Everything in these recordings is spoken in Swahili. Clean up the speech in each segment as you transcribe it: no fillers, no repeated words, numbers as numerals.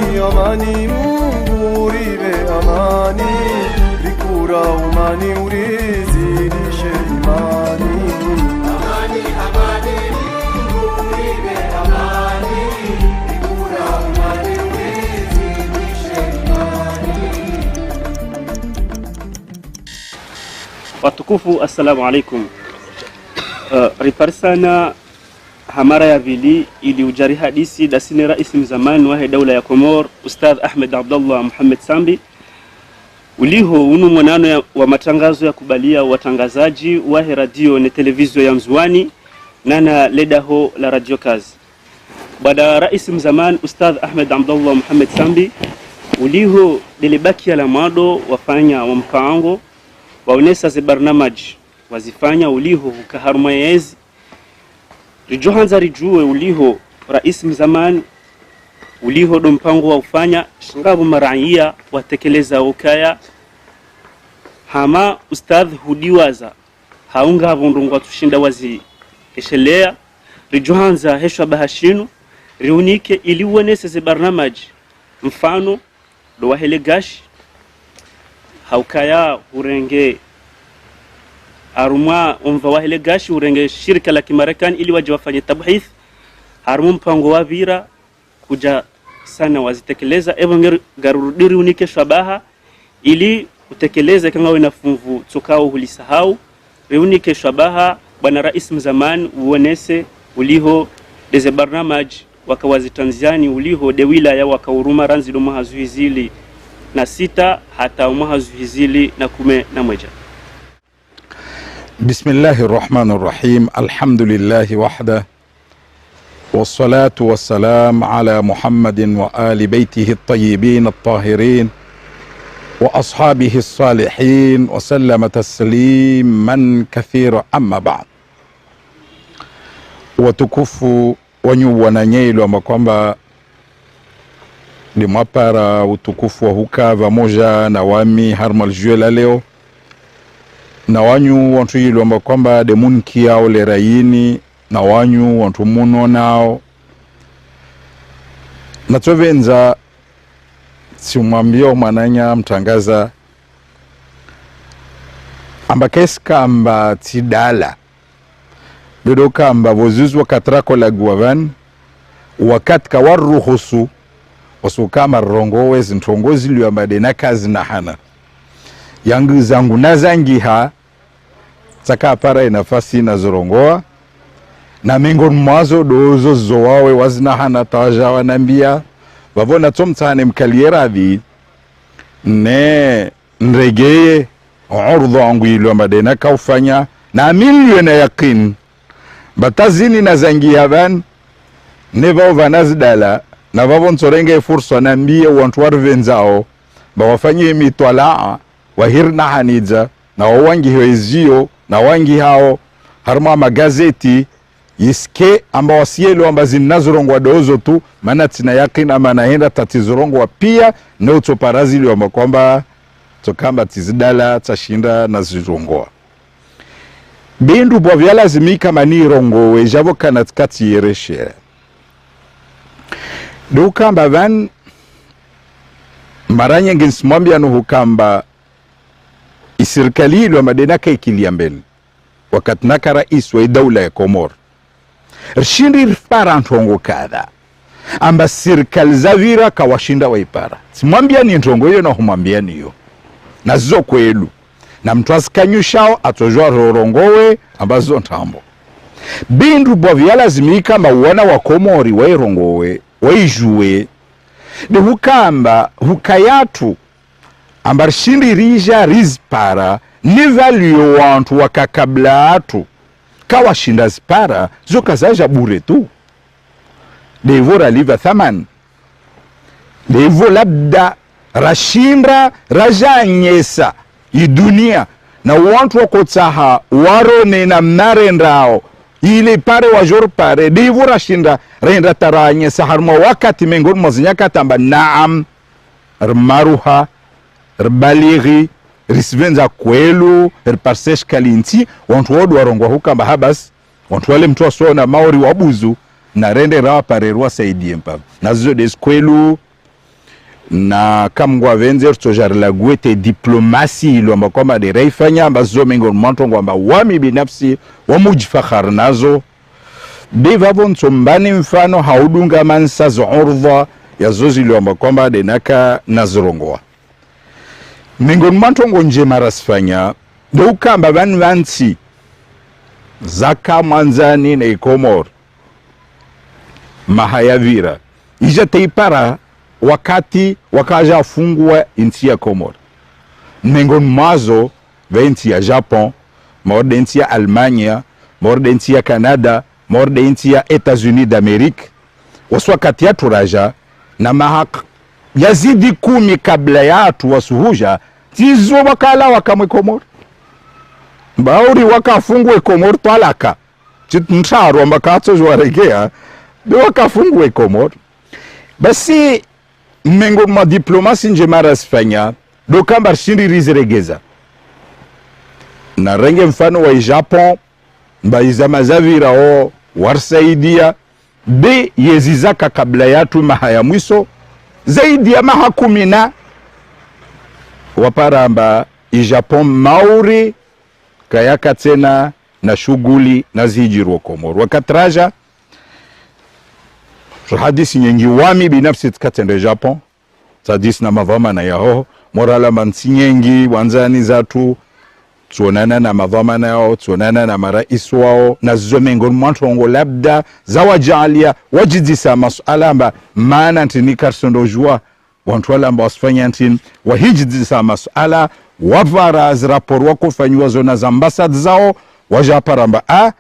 amani, Mungu ribe amani, rikura umani urizidishe imani. Amani, amani, Mungu ribe amani, rikura umani urizidishe imani. Watukufu, assalamu alaikum. Riparsana hamara ya vili ili ujari hadisi dasini rais mzamani wahe daula ya Komor Ustadh Ahmed Abdullah Muhammad Sambi uliho unu mwanano wa matangazo ya kubalia watangazaji wahe radio na televizio ya Mzwani nana ledaho la radio kazi. Bada rais mzamani Ustadh Ahmed Abdullah Muhammad Sambi uliho delibaki ya lamado wafanya wa mpango waonesa ze barnamaji wazifanya uliho ukaharumayezi rijohanza rijue uliho rais mzamani uliho do mpango wa ufanya shingabu maraia watekeleza ukaya hama Ustadh hudiwaza haunga vundungwa tushinda wazi keshelea rijohanza heshwa bahashinu riunike ili uonese ze barnamaji mfano do wahele gashi haukaya urenge arumwa umva wahele gashi urenge shirika la Kimarekani ili waje wafanye tabhith harumu mpango wa vira kuja sana wazitekeleza evo garurudiri unike shabaha ili utekeleze kama we nafunvu tukao hulisahau reunike shabaha bwana rais mzamani uonese uliho deze barnamaj wakawazi Tanzania uliho de wilaya wakauruma ranzi do mahazuizili na sita hata mahazuizili na 11. بسم الله الرحمن الرحيم. الحمد لله وحده والصلاة والسلام على محمد وآل بيته الطيبين الطاهرين وأصحابه الصالحين وسلم تسليما كثيرا. أما بعد, watukufu wanyu wananyelo ama kwamba ni mwapara utukufu wa hukava moja na wami harmal juela leo na wanyu wantu hilo amba kwamba demunki yao le raini na wanyu wantu muno nao na tuvenza siumwambia mananya mtangaza amba keska amba tidala bedoka amba vozuzu wakatrako la guavan wakati kawaruhusu wasukama rongowe zintongozi liyo amba denakazi na hana yangu zangu na zangiha saka para inafasi na zorongoa na mingon mwazo dozo zowawe wazina hana tawaja wanambia wavona tomtane mkaliera di ne nregeye urdo angu ilo madena kaufanya na milio na yakin batazini na zangiha van neva vanazdala na vavon sorenge fursa nambia wantu warvenzao bawafanye mitwalaa wahirna hanidza na wangi hwezio na wangi hao harma magazeti yiske amba wasielo amba zinazorongwa dozo tu maana tina yakina maana henda tatizorongwa pia na utoparazili amba kwamba tokamba tizidala tashinda na zirongwa bindu bwa vyalazimika manirongo wejavo kanatkati yereshe dukamba van maranya nginsimwambia no hukamba isirikali ilo madenaka ikilia mbele wakati naka rais wa daula ya Komor rishindi rifara ntongo kadha amba sirikali zavira kawashinda waipara simwambia ni ntongo hiyo na humwambia niyo na zo kwelu na mtu asikanyushao atojwa rorongowe ambazo ntambo bindu bwa vyalazimika mauwana wa Komori wairongowe waijue ni hukamba hukayatu ambar shindi rija rizpara ni value wantu wakakabla atu kawa shinda zipara zoka zaja bure tu devo raliva thaman devo labda rashinda raja nyesa idunia na wantu wakotsaha warone na mnarendao ile pare wajor pare devo rashinda renda taranye saharma wakati mengoni mazinyaka tamba naam rmaruha rbalighi risvenza kwelu rparsesh kalinti wantu wodu warongwa hukamba habas wantu wale mtu wasona maori wabuzu na rende rawa pare rwa saidie mpa na zizo des kwelu na kamgwa venzer tojarla gwete diplomasi ilo amba kwamba de raifanya ambazo miongoni mwanto kwamba wami binafsi wamujifakhar nazo bevavo nsombani mfano haudunga mansa za urdha ya zozi ilo amba kwamba de naka nazirongoa miongoni mwanto ngonje marasfanya do kamba vansi zaka mwanzani na Ikomor mahayavira ija teipara wakati wakaja fungwa inti ya Komor miongoni mwazo va inti ya Japon, morde inti ya Almanya, morde inti ya Canada, morde inti ya Etats-Unis d'Amerique waswakati ya turaja na mahak yazidi 10 kabla ya atu wasuhuja tizo wakala wakamwe Komor bauri wakafungwe Komor twalaka mtaro ambakato jwaregea de wakafungwe Komor basi mengo ma diplomasi nje mara Spanya do kamba shindi rizregeza na renge mfano wa Japon mbaiza mazavira o warsaidia be yezizaka kabla yatu mahaya mwiso zaidi ya maha 10 waparamba Japon mauri kayaka tena na shughuli na zijiru Komor wakatraja hadisi nyingi wami binafsi tukatende Japon sadisi na mavama na yaho morala mansi nyingi wanzani zatu tuonana na mavama na yao tuonana na marais wao na zomengo mwantongo labda zawajalia wajidisa masuala amba maana ntini karsondo jua wantwala amba wasfanya ntini wahijidisa masuala wavara zrapor wako fanywa zona za ambasad zao wajaparamba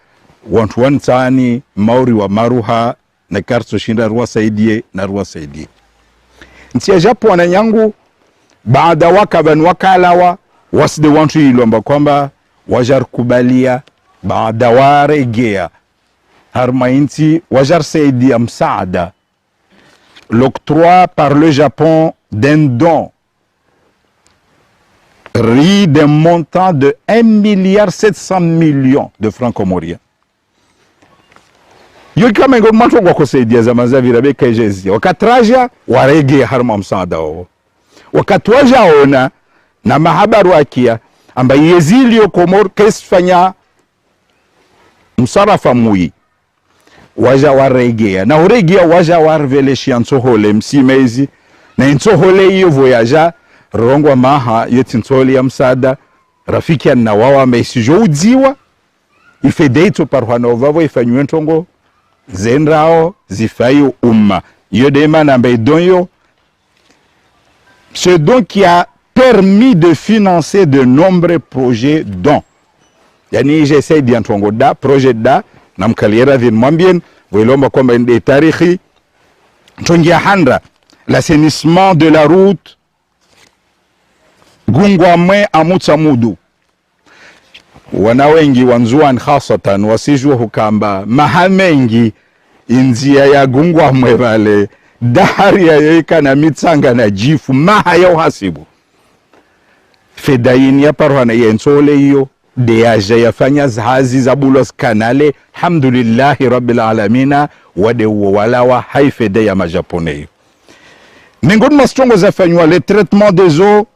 wantu wantani mauri wa maruha na karso shinda ruwa saidie na ruwa saidie nti ya Japo wana nyangu baada wakaban wakalawa waside wantu ilomba kwamba wajar kubalia baada waregea harma inti wajar saidia msaada l'octroi par le Japon d'un don riz d'un montant de 1,7 milliard de francs comoriens. Yoka mengo mwanto kwa kusaidia za mazavira beka ejezi wakatraja warege harma msaada wao wakatwaja ona na mahabaru akia amba yezilio Komor kesfanya msarafa mui waja waregea na uregea waja warveleshia nsohole msimezi na nsohole hiyo voyaja rongwa maha yetintoli ya msaada rafiki na wawa mesijo udziwa ifedeito parwana ovavo ifanywe ntongo zenrao zifayo umma yodema na mbedonyo ce don qui a permis de financer de nombreux projets dont yani j'essaie d'y ntongo da projet da namkaliera vin mwambien voilomba kwamba ndi tarikhi ntongia handra l'assainissement de la route Gungwamwe Amutsamudu wana wengi wanzuan khasatan wasijua hukamba mahamengi inzia ya Gungwamwe vale dahari ya yoika na mitsanga na jifu maha ya uhasibu fedaini ya parwana ya nsole hiyo deaja yafanya zahazi za bulos kanale alhamdulillahi rabbil alamina wade walawa haifede ya majaponeyo miongoni mwa stongo zafanywa le traitement des eaux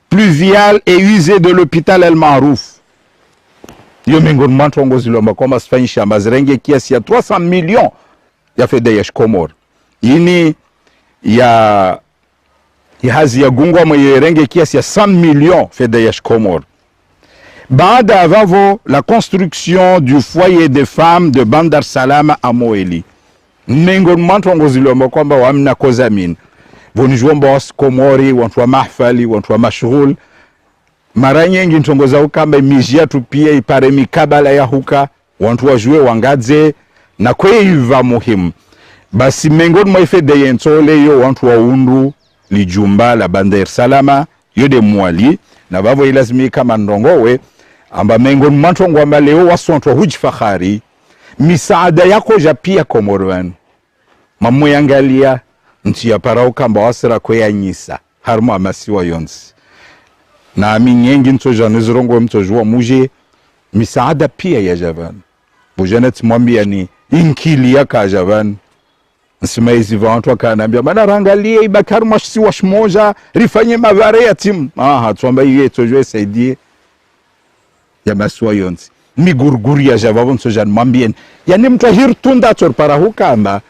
pluviales et usées de l'hôpital El Marouf yo miongoni mwa stongo zilomba kwamba sifanyisha mazirenge kiasi ya 300 millions ya fede ya Komor ini ya hazi ya Gungwamwe yerenge kiasi ya 100 millions fede ya Komor. Baada avavo la construction du foyer des femmes de Bandar Salama à Moeli. Miongoni mwa stongo zilomba kwamba wamna kozamin vonijomba was Komori wantu wa mahfali wantu wa mashghul mara nyingi ntongo za ukamba mijia tu pia ipare mikabala ya huka wantu wajue wangadze na kweiva muhimu basi miongoni mwa ifede yentole yo wantu wa undu lijumba la Bandar Salama yode mwali na bavo ilazimi kama ndongowe amba miongoni mwa ntongo amba leo wasontu wa hujifakhari misaada yako ja pia Komorwan mamuyangalia nchi ya parao kamba wasira kwea nyisa harma masiwa yonsi na minyengi ntoja nizirongo mtojua muje misaada pia ya javan bujanet mwambia ni inkili ya ka javan Nsimaizi vantu akanambia bana rangalie ibakari mwashisi washmoja rifanye mavare ya timu tuamba iye tojwe saidie ya maswa yonzi migurguri ya javavon sojan mambien yani mtu hirtunda torpara hukamba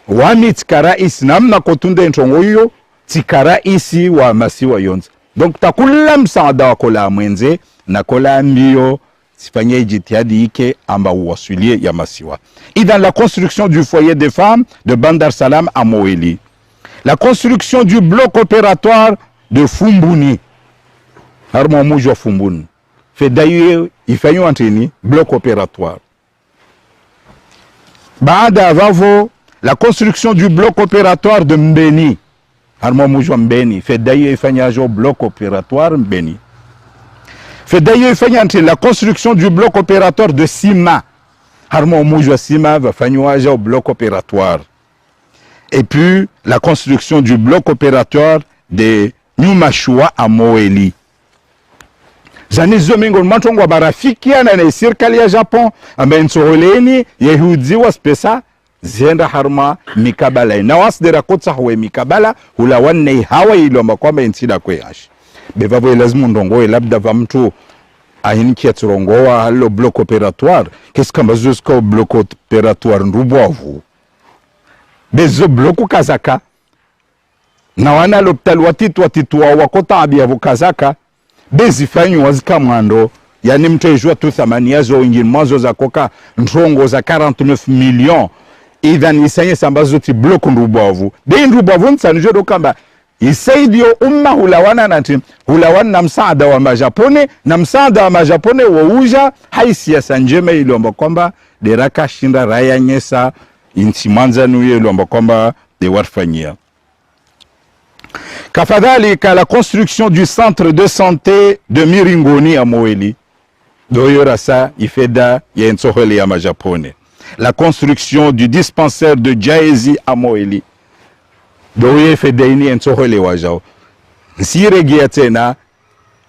wami tikara isi namna kotunde ntongo hiyo tikara isi wa masiwa yonzi donc takula msaada wa kola mwenze na kola mbio sifanye jitihadi ike amba uwasulie ya masiwa. Et dans la construction du foyer des femmes de Bandar Salam à Moeli, la construction du bloc opératoire de Fumbuni, harmo mujo Fumbuni, fait d'ailleurs il fait un bloc opératoire. Baada vavo la construction du bloc opératoire de Mbeni, harmo mujo Mbeni, fait d'ailleurs il fait un bloc opératoire Mbeni. Fait d'ailleurs la construction du bloc opératoire de Sima. Harmo Moujwa Sima va faire au bloc opératoire. Et puis la construction du bloc opératoire de Nyumashua à Moeli. Zani zomingo mantongwa barafikia na serikali ya Japon ambaye nsoroleni Yehudi wa spesa zenda harma mikabala na wasdera kotsa huwe mikabala hula wanne hawa ilo makwamba intida kweash. Bevavo lazima ndongoe labda va mtu ahini ya turongoa halo bloc opératoire qu'est-ce qu'on va jusqu'au bloc opératoire ndubovu bezo bloc kazaka na wana l'hôpital watitu wa wakota abia kazaka bezifanyu wazika mwando yani mtejua tu thamani yazo wengine mwanzo za koka ndrongo za 49 millions idhan isanye sambazo ti bloc ndubovu de ndubovu nsanjo kamba isaidio umma hulawana na msaada wa majapone na msaada wa majapone wauja haisiasa njema ilomba kwamba deraka shinda raya nyesa inchi manzanu ilomba kwamba de warfanyia. Kafadhalika la construction du centre de santé de Miringoni à Moeli doyora sa ifeda ya ensohele ya majapone. La construction du dispensaire de Jaezi à Moeli doye fedaini ensohole wajao nsiregia tena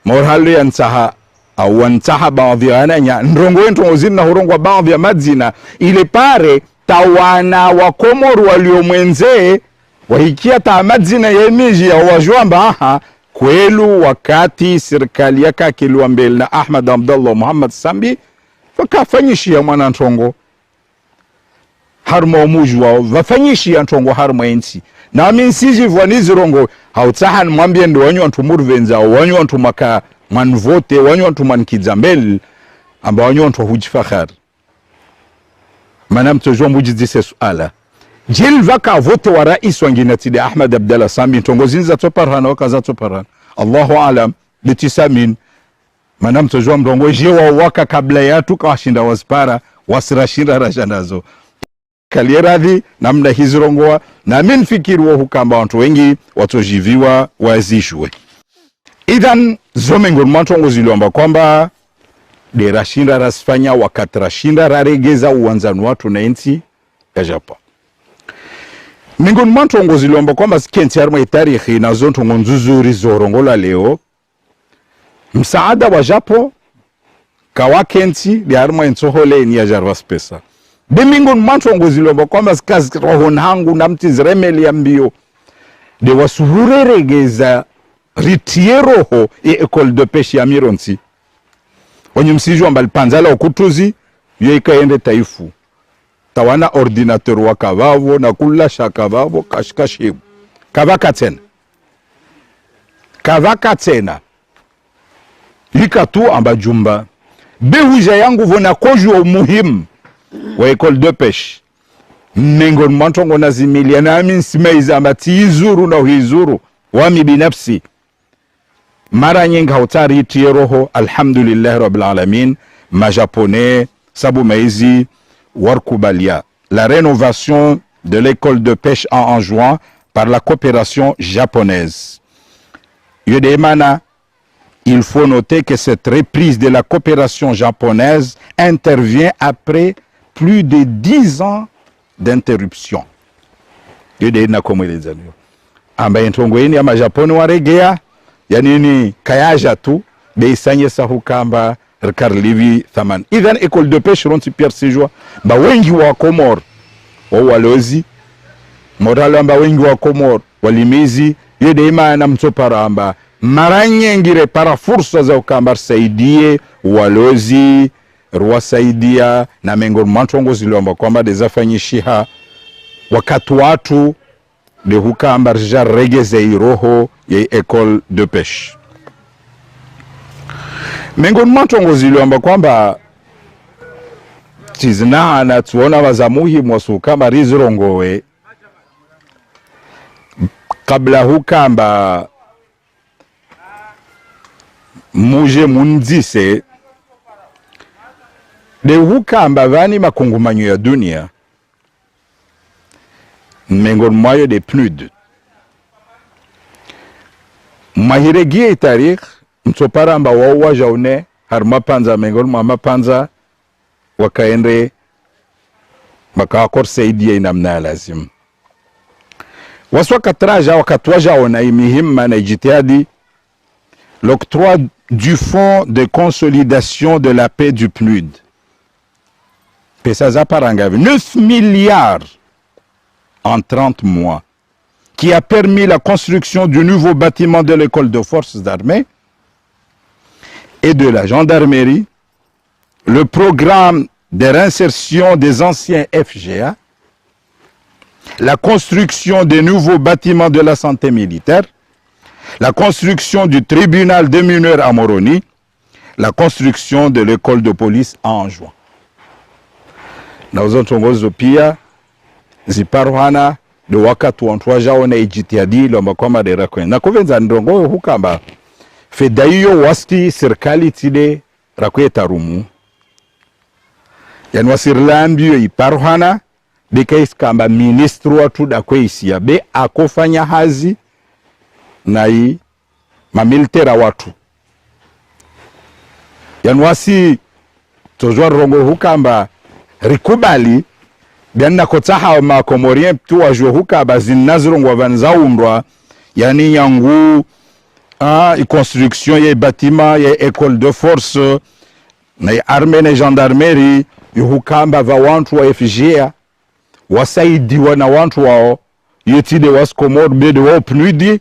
morhalo ya nsaha au nsaha baadhi ya ananya ndrongo wento ozina horongwa baadhi ya madzina ile pare tawana wa Komoru waliomwenze wahikia ta madzina ya miji ya wajwamba aha kwelu wakati serikali yaka kilwa mbele na Ahmad Abdallah Muhammad Sambi fakafanyishia mwana ntongo harmo mujwa vafanyishia ntongo harmo ensi na minsiji vwanizi rongo hautahan mwambie ndo wanyu antu murvenza wanyu antu maka manvote wanyu antu mankizambel amba wanyu antu hujifakhar manam tojo mujizise suala jil vaka vote wa rais wangine tide Ahmad Abdallah Sambi ntongo zinza toparhana wakaza toparhana Allahu alam bitisamin manam tojo mrongo jewa waka kabla yatu kawashinda waspara wasirashinda rajanazo kalieradhi namna hizirongoa na min fikirwa hukamba watu wengi watojiviwa wazishwe. Idhan zomengon matongo ziliomba kwamba de rashinda rasfanya wakati rashinda raregeza uwanzanu watu na inti ya Japan. Mingon matongo ziliomba kwamba sikensi harma itarikhi na zonto ngonzuzuri zorongola leo msaada wa Japan kawakenti de harma insohole ni ya jarvas pesa. Bemingon mantongo zilomba kwamba kazi rohon hangu na mtizremeli ya mbio de wasuhure regeza ritieroho école de pêche ya Mironsi wenye msiju ambali panzala okutuzi yo ikaende taifu tawana ordinateur wa kavavo na kula shakavavo kashikashibu kavaka tena ikatu amba jumba behuja yangu vona kojo muhimu wa école de pêche mengon mantongo nazimilia na amin simaiza amati izuru na huizuru wami binafsi mara nyingi hautari itiyeroho alhamdulillah rabbil alamin majaponais sabu maizi warkubalia la rénovation de l'école de pêche en juin par la coopération japonaise. Yodemana, il faut noter que cette reprise de la coopération japonaise intervient après plus de 10 ans d'interruption. Yodena komweleza niyo. Ambaye ntongweni ama Japoni waregea yanini kayaja tu beisanye sahukamba rikarlivi thaman. Idhan école de pêche ronti Pierre Séjoua ba wengi wa Komor wa walozi moralo amba wengi wa Komor walimizi yede imana mtopara amba mara nyingire para fursa za ukamba saidie walozi ruwasaidia na mengo mantongo ziliomba kwamba dezafanyishiha wakati watu de hukamba rja regeze iroho ya école de pêche. Mengo mantongo ziliomba kwamba tizina na tuona wazamuhi mwasukama rizirongowe kabla hukamba muje munzise de hukamba vani makungumanyo ya dunia mengon mwayo de PNUD mahiregie tarikh mtoparamba wawa jaune harma panza mengon mama panza wakaende makawakor saidia inamna lazim waswa katraja wakatwaja ona imihimma na jitihadi l'octroi du fonds de consolidation de la paix du PNUD. Pesa za parangavi 9 milliards en 30 mois qui a permis la construction du nouveau bâtiment de l'école de forces d'armée et de la gendarmerie, le programme de réinsertion des anciens FGA, la construction des nouveaux bâtiments de la santé militaire, la construction du tribunal des mineurs à Moroni, la construction de l'école de police à Anjouan. Na uzontongozo pia ziparuhana de wakati wantwaja ona ijitiadi lomba kwa madera kwenye. Na kuvenza ndongo hukamba fedaiyo wasti serikali tide rakwe tarumu. Yani wasirlambiyo iparuhana beka iskamba ministru watu da kwe isia be akofanya hazi na hii mamilitera watu yanwasi tozwa rongo hukamba rikubali bianna kotaha makomorien tu wajwe hukamba zinazrongo vanzaundwa yani yangu construction ya bâtiment ya école de force na armée na gendarmerie hukamba va wantu wa FGA wasaidiwa na wantu wao yetide waskomor bede wa PNUD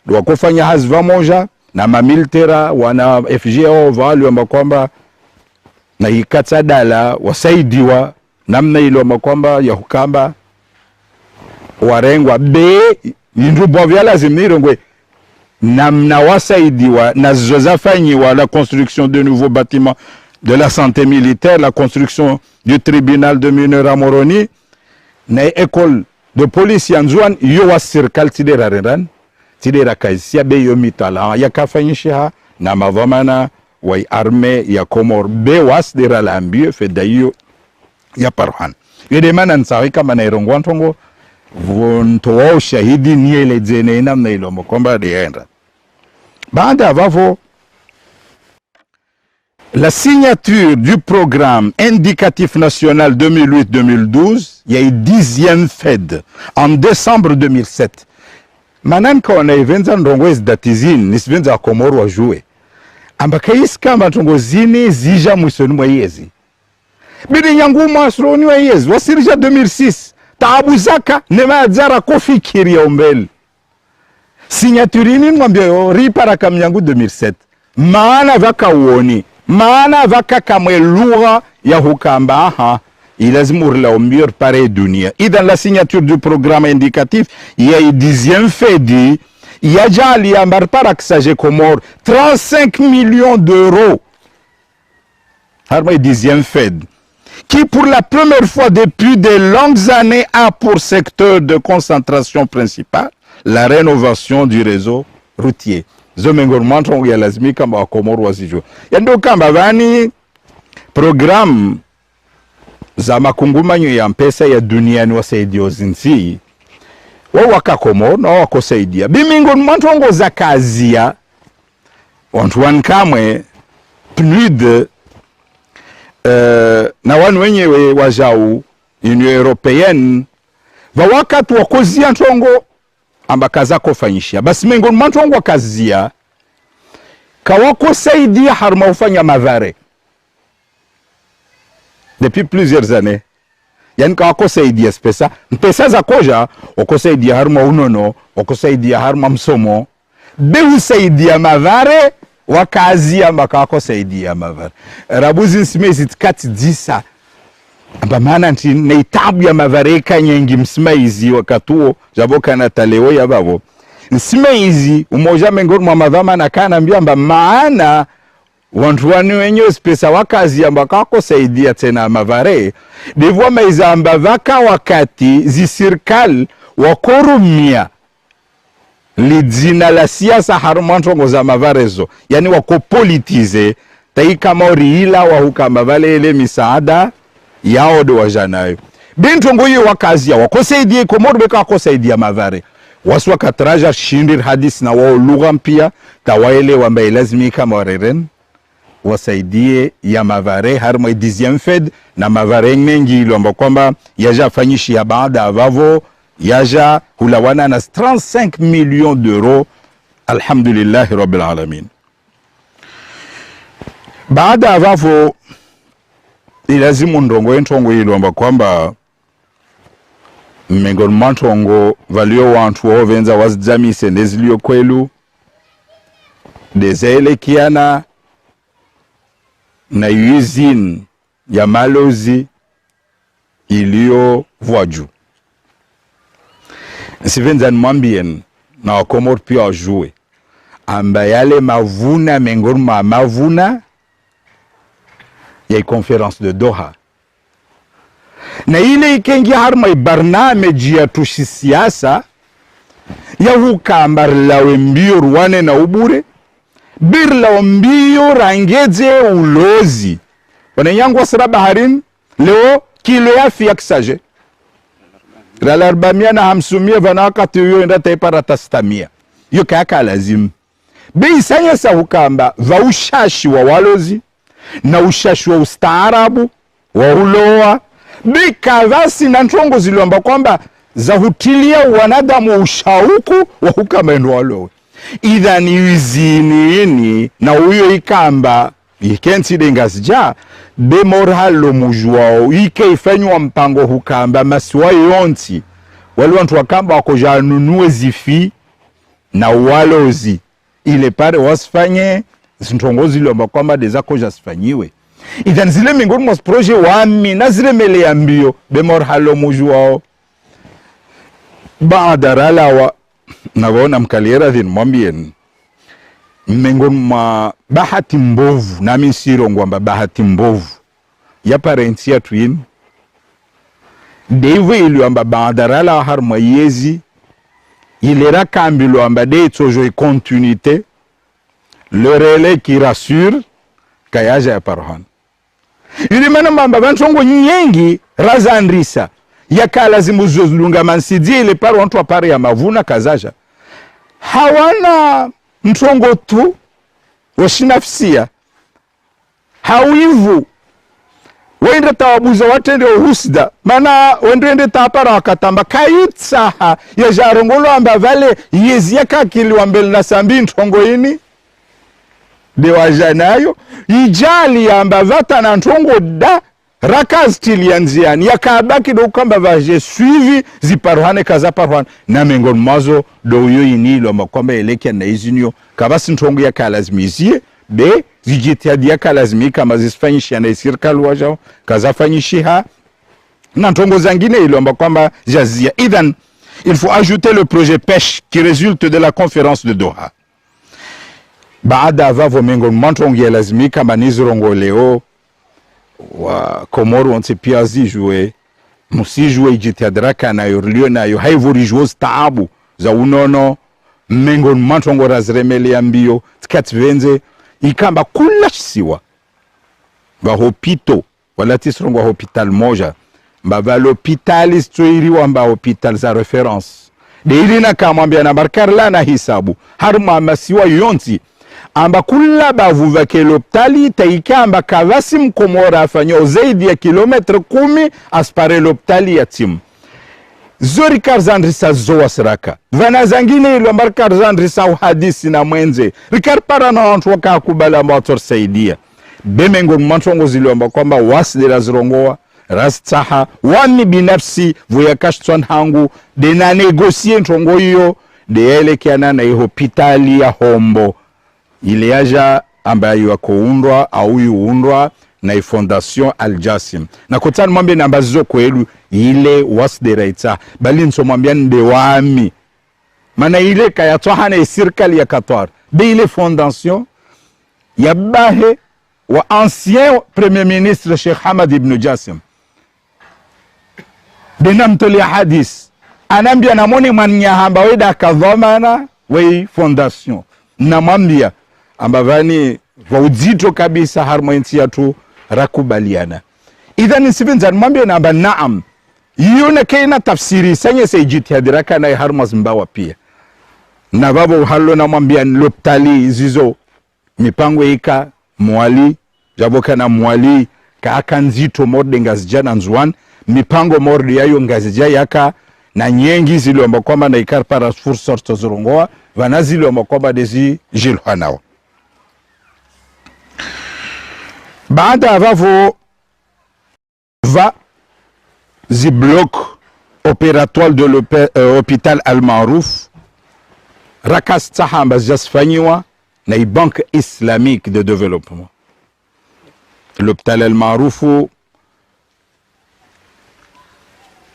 wakufanya hazva moja na mamilitera wana FGA wali wamba kwamba na ikatadala wasaidiwa namna ilo wamba kwamba ya hukamba warengwa be indrubo vya lazimiro ngwe namna wasaidiwa na zozafanyiwa la construction de nouveaux bâtiments de la santé militaire, la construction du tribunal de mineurs à Moroni na école de police yanzuan yo wasirkal tidera renran tidera kaisia be yo mitala ya kafanyisha na mavamana wa arme ya Komor be was dera lambie fedayo ya parhan yede mana nsarika mana irongwantongo vonto wao shahidi niele zene namna ilombo kwamba deenda baada vavo la signature du programme indicatif national 2008-2012, il y a eu 10e FED en décembre 2007. Manan kwa na evenza ndongwezi datizini nisvenza Komoro wa juwe. Ambaka iskamba ndongozini zija mwisoni mwa yezi. Bidi nyangu masroni wa yezi. Wasirija 2006. Taabu zaka nema adzara kofikiri ya umbeli. Signaturini mwambio yo ripara kamnyangu 2007. Maana vaka uoni. Maana vaka kamwe lura ya hukamba aha. Ilazimur la umbir pare dunia. Et dans la signature du programme indicatif, il y a eu 10e FEDI. Il y a déjà l'Iambar Paraksaje Komor 35 millions d'euros. Harma 10e FED. Qui pour la première fois depuis de longues années a pour secteur de concentration principale la rénovation du réseau routier. Zomengor mantong ya lazimi kamba wa Komor wazijo. Yando kamba vani programme za makungumanyo ya mpesa ya duniani wasaidio zinsi wawaka Komor na wako saidia bimingo mwantongo za kazia wantuwan kamwe PNUD na wanu wenyewe wajau Union Européenne wakati wakozia ntongo ambakaza kufanyishia basi mingo mwantongo kazia kawako saidia harma ufanya madhare depuis plusieurs années yani ka wakosaidia pesa mpesa za koja wakosaidia harma unono wakosaidia harma msomo be husaidia mavare wakazi ambaka wakosaidia mavare rabuzi nsimezi tikati disa amba maana nti neitabu ya mavare kanyengi msimaizi wakatuo jaboka na talewo ya babo nsimaizi umoja mengoni mwa madhama na kana mbiamba maana wantu wani wenyewe pesa wakazi ambaka wakosaidia tena mavare devwa maiza amba vaka wakati zi sirkal wakorumia lidzina la siasa harumantongo za mavarezo yani wakopolitize taika mauriila wahukama vale ele misaada yao do wajanayo bintongo hiyo wakazi ya wakosaidia Komoro beka wakosaidia mavare wasu wakatraja shindir hadis na wao lugha mpya tawaele wamba ilazimika mawareren wasaidie ya mavare harma 10e fed na mavare mengi ilomba kwamba yaja fanyishi ya baada avavo yaja hulawana na 35 millions d'euros alhamdulillah rabbil alamin baada avavo ilazimu ndongo entongo ilomba kwamba mengoni mantongo valio wantu wao venza wazijamise nezilio kwelu dezele kiana na usine ya malozi ilio voiju nsivenza nwambien na wakomor pia wajue amba yale mavuna mengoni mavuna ya conference de Doha na ile ikengi harma ibarnameji ya tushi siasa ya hukambarlawe mbio ruwane na ubure birla mbio rangeze ulozi wanyangu wasira baharin leo kilo ya fiyak saje rala 450 vana wakati uyo enda taipara tastamia yu kaka lazim beisanya sa hukamba va ushashi wa walozi na ushashi wa ustaarabu wa uloa bikavasi na ntongo ziliomba kwamba za hutilia wanadamu ushauku wa hukamba endo walowe idhani wizinini na uyo ikamba ikensi dengazija be morhalo mujwao ike ifanywa mpango hukamba masiwa yonti wali wantu wakamba wakoja nunue zifi na walozi ile pare wasifanye zintongo ziliomba kwamba deza koja sifanyiwe idhan zile mingoni mwa proje wami na zile mele ya mbio be morhalo mujwao baada rala wa nagona mkaliera dhin mwambien mingoni mwa bahati mbovu na misiro ngwamba bahati mbovu ya parenti ya tuin dewe ilu amba baada rala harma yezi ilera kambilo amba de tojo continuité le relais qui rassure kayaja ya parhan ili mana mamba banchongo nyengi razandrisa yakala zimuzulunga mansidi ile paro wantu apare ya mavuna kazaja hawana mtongo tu washinafsia hawivu wende tawabuza watende uhusda mana wende tapara wakatamba kayitsaha ya jarongolo amba vale yezi yaka kili wambele na sambi ntongo ini de wajanayo ijali amba vata na ntongo da rakaz tilianziani yakabaki do kamba vaje suivi ziparuhane kaza paruhane na mengon mazo do uyo inilo amba kwamba elekia na izinyo kabasi ntongo ya kalazimizie be zijitiadi ya kalazimika kama zisifanyishia na isirikali wajao kaza fanyishiha na ntongo zangine ilo amba kwamba jazia idhan il faut ajouter le projet pêche qui résulte de la conférence de Doha baada avavo mengon mantongo ya lazimika manizirongo leo wa Komoro wanse pia zijue musijue ijitiadraka na yorlio na yo haivuri juoz taabu za unono mengon mantongo razremele ya mbio tikati venze ikamba kula siwa ba hopito wala tisrongo hospital moja ba l'hôpital istoiri wamba hospital za reference de ilina kamwambia na barkarla na hisabu harma masiwa yonti amba kula bavu vake l'hôpitali taikamba kavasi mkomora afanyo zaidi ya kilometre 10 aspare l'hôpitali ya timu zori karzandrisa zoa siraka vana zangine ilo ambar karzandrisa uhadisi na mwenze rikar para na wantu waka kubala mwator saidia bemengo mwantongo zilo amba kwamba wasi de la zirongoa rastaha wami binafsi vuyakashton hangu de na negosie ntongo hiyo de elekeana na hospitali ya Hombo ile yaja ambayo yakoundwa au yuundwa na Fondation Al Jassim na kotani mwambie namba zizo kwelu ile wasderaita bali nso mwambia nde wami mana ile kayatoha na serikali ya Qatar be ile fondation ya bahe wa ancien premier ministre Sheikh Hamad ibn Jassim benamtoli hadis anambia namoni mwanyahamba weda kadhamana we fondation namwambia ambavani wa uzito kabisa harmointi yatu rakubaliana idhan sibenza mwambia namba naam yuna kaina tafsiri sanye sejitihadiraka na harmaz mbawa pia na babo halo na mwambia loptali zizo mipango ika mwali jaboka na mwali ka akanzito morde ngazijana nzuan mipango morde yayo ngazija yaka na nyengi zilo mbakoma na ikar para fursa tozorongoa vanazilo mbakoma dezi jilhanao baada avavo va zi bloc opératoire de l'hôpital Al-Marouf rakastaha ambazo zifanywa na Banque Islamique de Développement. L'hôpital Al-Marouf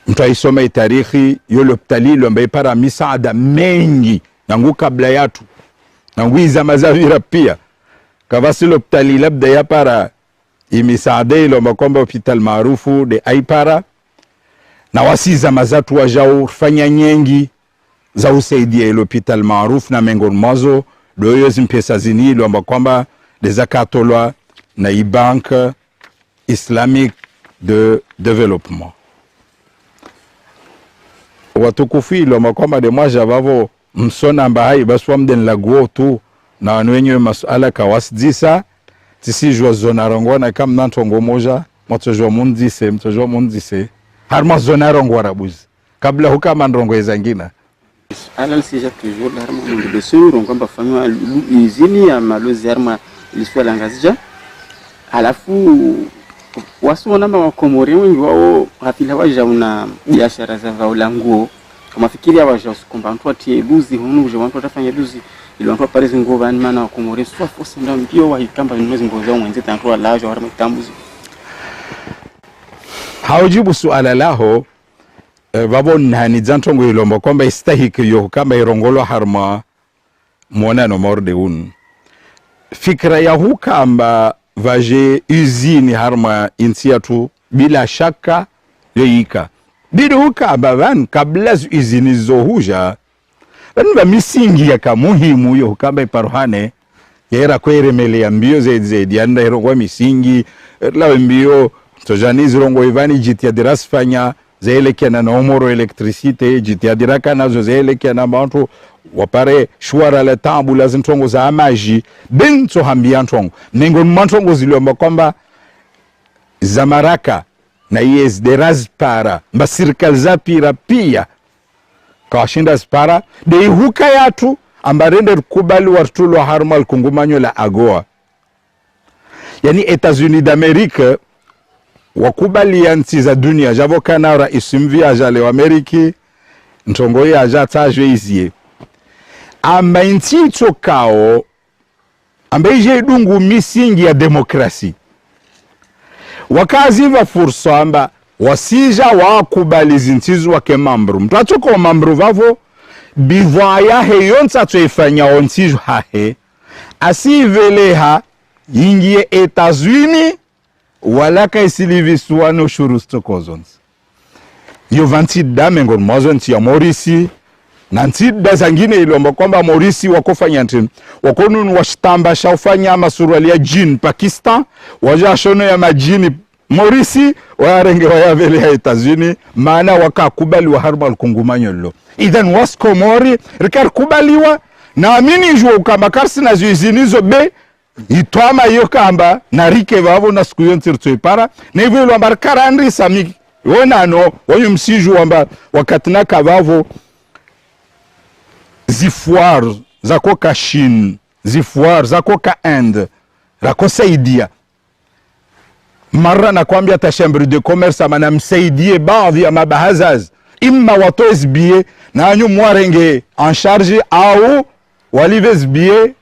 mtaisoma tarikhi yo l'hôpital ilo ambaye para misaada mengi nangu kabla yatu nangu izama zavira pia kavasi l'hôpital labda ya para imisaada ilo makomba hospital maarufu de aipara na wasiza mazatu wajao fanya nyengi za usaidia l'hôpital maarufu na mengon mwazo doyo zimpesa zini ilo amba kwamba dezakatolwa na Banque Islamique de Développement. Watukufu ilo amba kwamba de mwaja vavo msona amba hai baswa mden laguo tu na wanuenyo masuala kawasidisa tisi jwa zona rongwana kam nantongo moja mtojwa mundise harma zona rongwa rabuzi kabla hukama ndrongo ezangina alal sija toujours la harma mundu de suru kwamba fanywa izini ya malozi harma iliswa langazija alafu wasu namba wa Komori wengi wao hafila waja una biashara za vaulanguo kama fikiria waja usikomba mtu atie luzi hunu uje watu watafanya luzi ili watu parezi ngova ni maana wa Komori swa fosi ndio mbio wa ikamba nwezi ngoza mwenzi tantu alajo harma kitambuzi haujibu suala laho babo nani zantongo ilomba kwamba istahiki yo kama irongolo harma mwana morde un fikra ya hukamba vaje usine harma insiatu bila shaka yoika bila hukamba van kabla usine zohuja vanba misingi ya kamuhimu yo kamba iparuhane yera kwere ya mbio zaidi anda irongwa misingi la mbio tojani zirongo ivani jitiadira sfanya zaelekea na omoro electricité jitiadira kana zo zaelekea na bantu wapare shwara la tambu lazim tongo za amaji bento hambia ntongo nengo mantongo ziliomba kwamba zamaraka na yes deraz para mbasirikal zapira pia kawashinda spara de huka yatu ambarende kubali wartulo harmal kungumanyo la agoa yani Etats-Unis d'Amérique wakubali ya nchi za dunia javoka na rais mvia jale wa Ameriki ntongo ya jatajwe izie amba nchi chokao amba ije dungu misingi ya demokrasi wakazi va fursa amba wasija wakubali zintizu wake mambru mtu achoko wa mambru vavo bivaya heyonsa tuifanya ontizu hahe asiveleha ingie Etats-Unis walaka isiliviswano shurustokozons yo vantida mengon mwazo nti ya Morisi na ntida zangine ilomba kwamba Morisi wakofanya ntini wakonunu washtamba shaufanya masuruali ya jin Pakistan waja shono ya majini Morisi warenge wayavele ya Etats-Unis maana wakakubali wa harba alkungumanyo lo idhan wasko mori rikar kubaliwa na amini juwa ukamakarsi na zuizinizo be itwama iyo kamba na rike vavo na siku yonti rituipara na hivyo ilo ambar karandri sami wonano wanyu msiju wamba wakati na kavavo zifuar zako ka Chine zifuar zako ka Inde rako saidia mara nakwambia hata chambre de commerce amana msaidie baadhi ya mabahazaz imma watoe zbie na anyu mwarenge en charge au walive zbie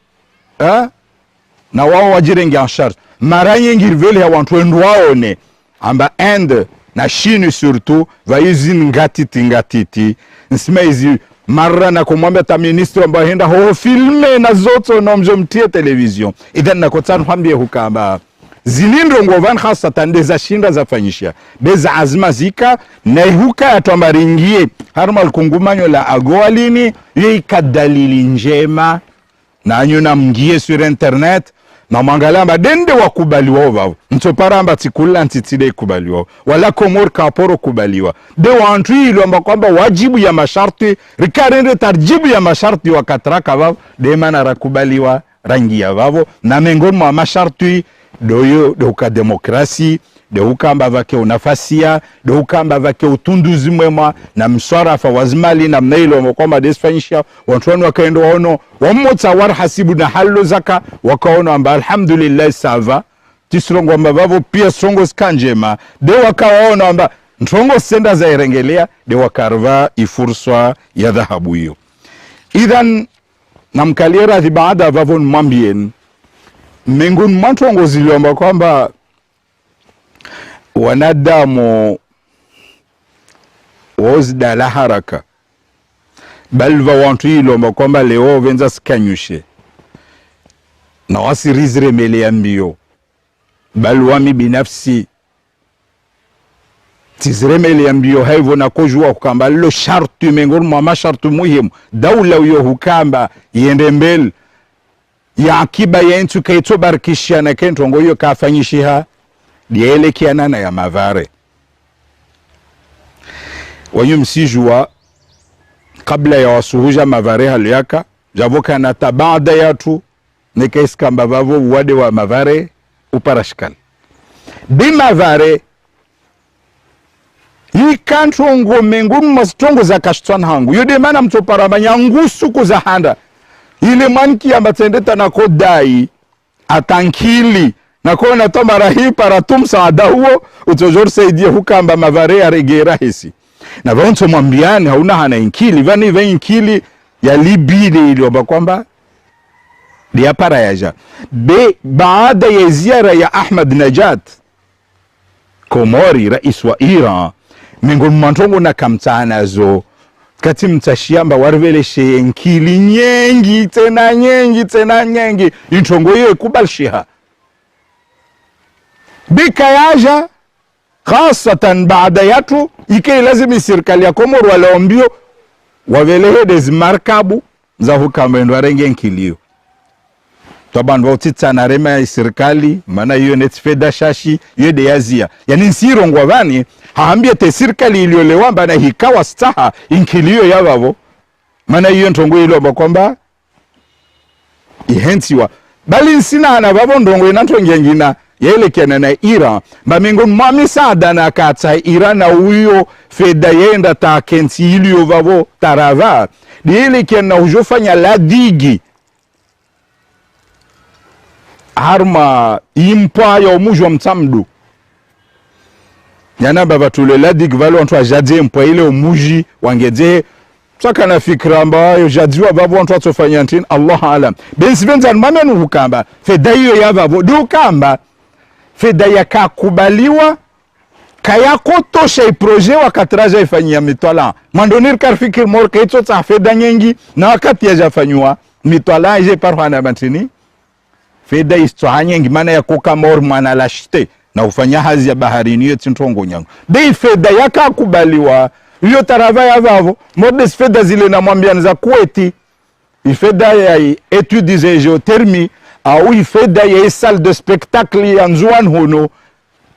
na wao wajirenge en charge. Mara nyingi vile ya watu wendu waone amba Inde na Chine surtout vaizini ngatiti nsima hizi mara na kumwambia ta ministro ambaye henda ho filme na zoto na mjomtie television idhan na kotsan hambie hukamba zilindro ngovan khasa tande za shinda za fanyisha beza azma zika na huka atomaringie harma alkungumanyo la agoalini yika dalili njema na anyuna mngie sur internet na mangalamba dende wakubaliwa wao mtoparamba tikula ntitide kubaliwa wala Komor kaporo kubaliwa de wantu ilo amba kwamba wajibu ya masharti rikarende tarjibu ya masharti wakatraka wao de mana rakubaliwa rangi ya wao na miongoni mwa masharti doyo doka demokrasi dokamba vake unafasia dokamba vake utunduzi mwema na mswarafa wazmali na mnailo kwamba desfanisha watu wakaenda waono wamota war hasibu na halo zaka wakaona amba alhamdulillah sava tisrongo amba vavo pia strongo skanjema de wakaona amba strongo senda za irengelea de wakarva ifurswa ya dhahabu hiyo. Idhan namkaliera baada vavo mwambien mengun mantongo ziliomba kwamba wanadamu wozda la haraka balva wantu ilomba kwamba leo venza skanyushe na wasirizire mele ya mbio balwami binafsi tiziremele ya mbio haivo na kujua kukamba lilo shartu mengoni mwa mashartu muhimu daula uyo hukamba yende mbele ya akiba ya entu kaito barkishia na kento ngoyo kafanyishiha diele kianana ya mavare wanyu msijua kabla ya wasuhuja mavare haliyaka javoka na tabada yatu nekaisi mbavavo wade wa mavare uparashikal bi mavare hii kantongo mengunu mastongo za kashtuan hangu yode mana mtoparamanya ngusu kuzahanda ile manki ya matendeta na kodai atankili na kona tomara hii para tumsaada huo utojor saidia hukamba mavare ya regera hisi na vonto mwambiani hauna hana inkili vani va inkili ya libide ilioba kwamba dia para yaja be baada ya ziara ya Ahmad Najat Komori rais wa Iran miongoni mwantongo na kamtana zo kati mtashiamba warveleshe inkili nyengi tena nyengi intongo hiyo kubalshiha bika yaja khasatan baada yatu ike lazimi serikali ya Komoro walaombio wavelehe dezmarkabu za hukamendo warenge nkilio taban vautita na rema ya serikali mana hiyo netfeda shashi hiyo de yazia yani nsirongwa vani haambia te serikali iliolewamba na hikawa staha inkilio ya vavo mana hiyo ntongo ilo kwamba ihentiwa bali nsina na vavo ndongo inantongengina yele kiana na Iran mbamengo mami sada na kata Iran na uyo feda yenda ta kenti ilio vavo tarava yele kiana ujofanya la digi harma impa ya umujwa mtamdu yana baba tule la dig valo antwa jadie mpa ile umuji wangeje saka na fikra ambayo jadiwa vavo antwa tofanya ntin Allah alam bensivenzan mamenu hukamba feda hiyo ya vavo dukamba feda yakakubaliwa kayakotosha iproje wakatraja ifanyia mitwala mandonir karfikir mor kaito ta feda nyengi na wakati yajafanywa mitwala je parwana bantini feda istoha nyengi mana yakoka mor mana lashite na ufanya hazi ya baharini yetu ntongo nyangu bei feda yakakubaliwa hiyo tarava ya vavo modes feda zile na mwambiani za kueti ifeda ya etudes ya geothermie au ifeda ya salle de spectacle ya nzuan hono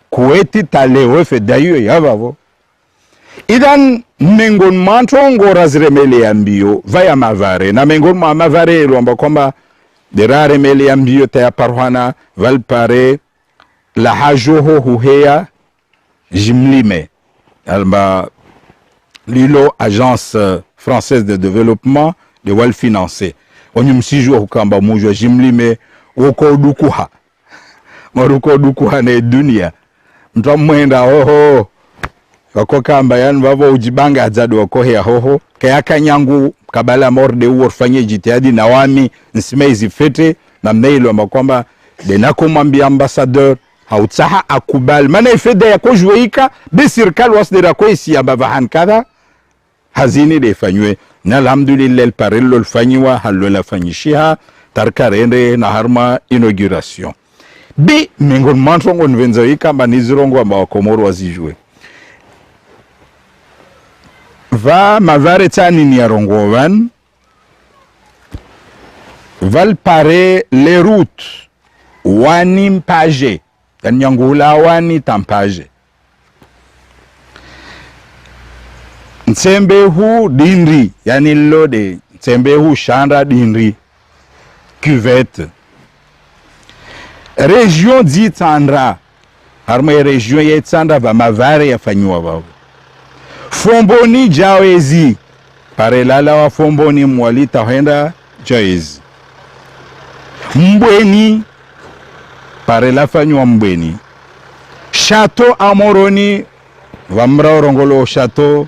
kueti talewe feda hiyo ya vavo idan mengon mantongo razremele ya mbio vaya mavare na mengon ma mavare ilomba kwamba derare mele ya mbio taya parwana valpare la hajoho huhea jimlime alba lilo agence française de développement de wal financer onyu msijua hukamba mujwa jimlime woko dukuha maruko dukuha na dunia mtu mwenda hoho wako kamba yani babo ujibanga azado wako ya hoho kayaka nyangu kabala morde uorfanye jitihadi na wami nsimeizi fete na mnailo kwamba denako mwambia ambassadeur hautsaha akubali maana ifeda ya kujweika be serikali wasdera kwa isi ambavahan kadha hazini defanywe na alhamdulillah el parello alfanyiwa hallo la fanyishiha tarkarende na harma inauguration bi mingon mantongo nvenzaika manizirongo amba Komoro wazijwe va mavare tani ni arongovan val pare les routes wani mpaje yani nyangula wani tampaje nsembe hu dinri yani lode nsembe hu shanda dinri cuvette région dit Andra harma région ya Tsandra va mavare yafanywa wao Fomboni Jawezi parelala wa Fomboni mwalita henda Jawezi Mbweni parela fanywa Mbweni Chateau Amoroni vamra rongolo Chateau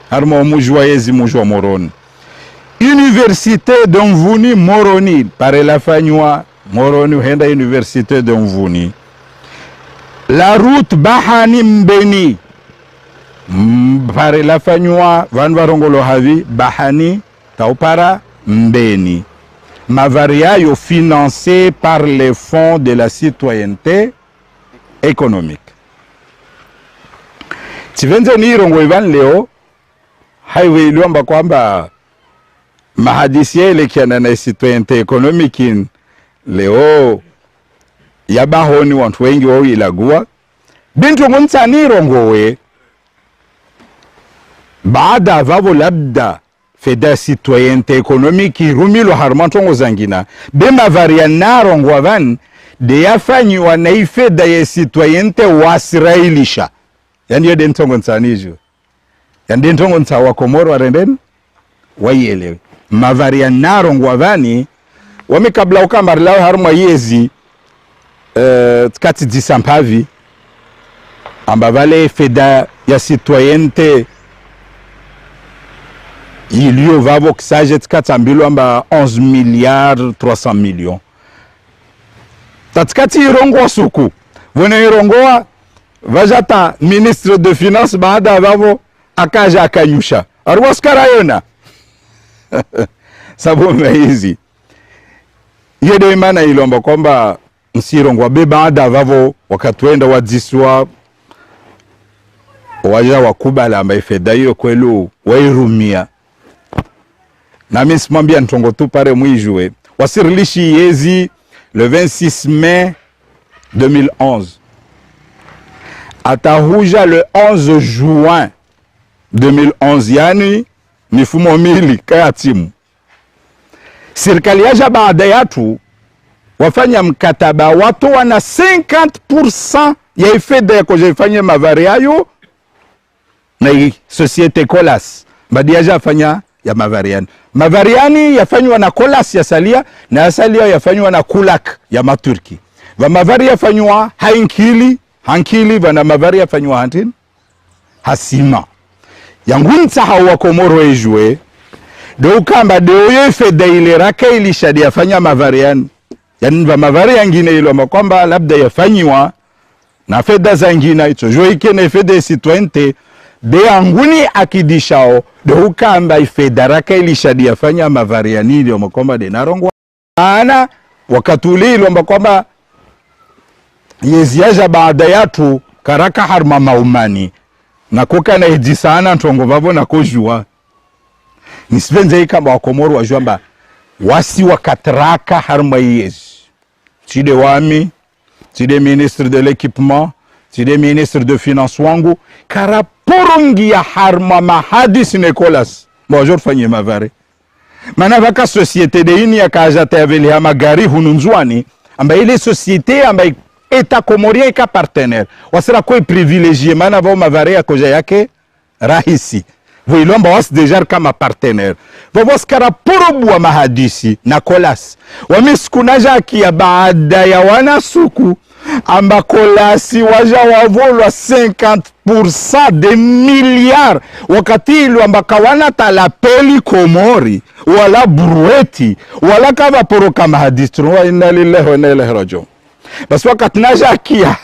harma mujwayezi mujwa Moroni Université de Mvuni Moroni parela fanywa Moroni henda Université de Mvuni la route Bahani Mbeni pare la fanywa van varongolo havi Bahani taupara Mbeni mavaria financé par les fonds de la citoyenneté économique tivenze ni rongo ivan leo highway liomba kwamba mahadisi ile kiana na citoyenneté économique leo yabahoni watu wengi wao ilagua bintu mtsani rongowe baada vavo labda feda citoyenneté économique rumilo harmantongo zangina bema variana rongwa van de yafanywa na ifeda ya citoyenneté wasirailisha yani yode ntongo nsanijo yani ntongo ntawa Komoro arenden wayelewe mavariana rongwa vani wame kabla ukamba lao harma yezi kati disampavi amba vale feda ya citoyenneté ilio vavo kisaje tikatambilo amba 11 milliards 300 millions tatikati irongo suku vone irongoa vajata ministre de finance baada vavo akaja akanyusha arwaskara yona sababu maizi yedo imana ilomba kwamba msirongo be baada vavo wakatwenda wadziswa waja wakubala amba ifeda hiyo kwelu wairumia na mimi simwambia ntongo tu pare mwijue wasirilishi yezi le 26 mai 2011 atahuja le 11 juin 2011 yani mifumo mili kaya timu serikali yaja baada yatu wafanya mkataba watu wana 50% ya ifeda ya koja ifanye mavari ayo na societe Colas badi yaja afanya ya mavariani mavariani yafanywa na Colas ya salia na salia yafanywa na Kulak ya Maturki va mavari yafanywa hankili vana mavari yafanywa hantin hasima yangunta hawa Komoro ejwe do kamba do yefeda ile raka ilishadi yafanya mavariani yani va mavari yangine ilo makwamba labda yafanywa na feda zangina ito joike na feda citoyenneté de anguni akidishao do ukamba ifeda raka ilishadi yafanya mavariani ilo makwamba de narongwa ana wakatuli ilo makwamba yeziaja baada yatu karaka harma maumani na koka na edisana ntongo vavo na kojua nispenze ikamba wa Komoro wajua wasi wakatraka harma yezi tide wami tide ministre de l'équipement tide ministre de finance wangu karaporongi ya harma mahadis Nicolas bonjour fanye mavare mana vaka societe de ini ya kajata ya veli hama gari hununzwani amba ile societe amba eta Komoria ika partenaire wasira koi privilegié mana vao mavare ya koja yake rahisi voilomba was deja kama partenaire vavos karaporubu wa mahadisi na Colas wamiskunaja kia baada ya wana suku ambakolasi waja wavolwa 50% de milliards wakati ilu ambakawana talapeli Komori wala Burueti wala kava poro kama hadistru wa inna lillahi wa inna ilaihi rajiun. Basi wakati naja kia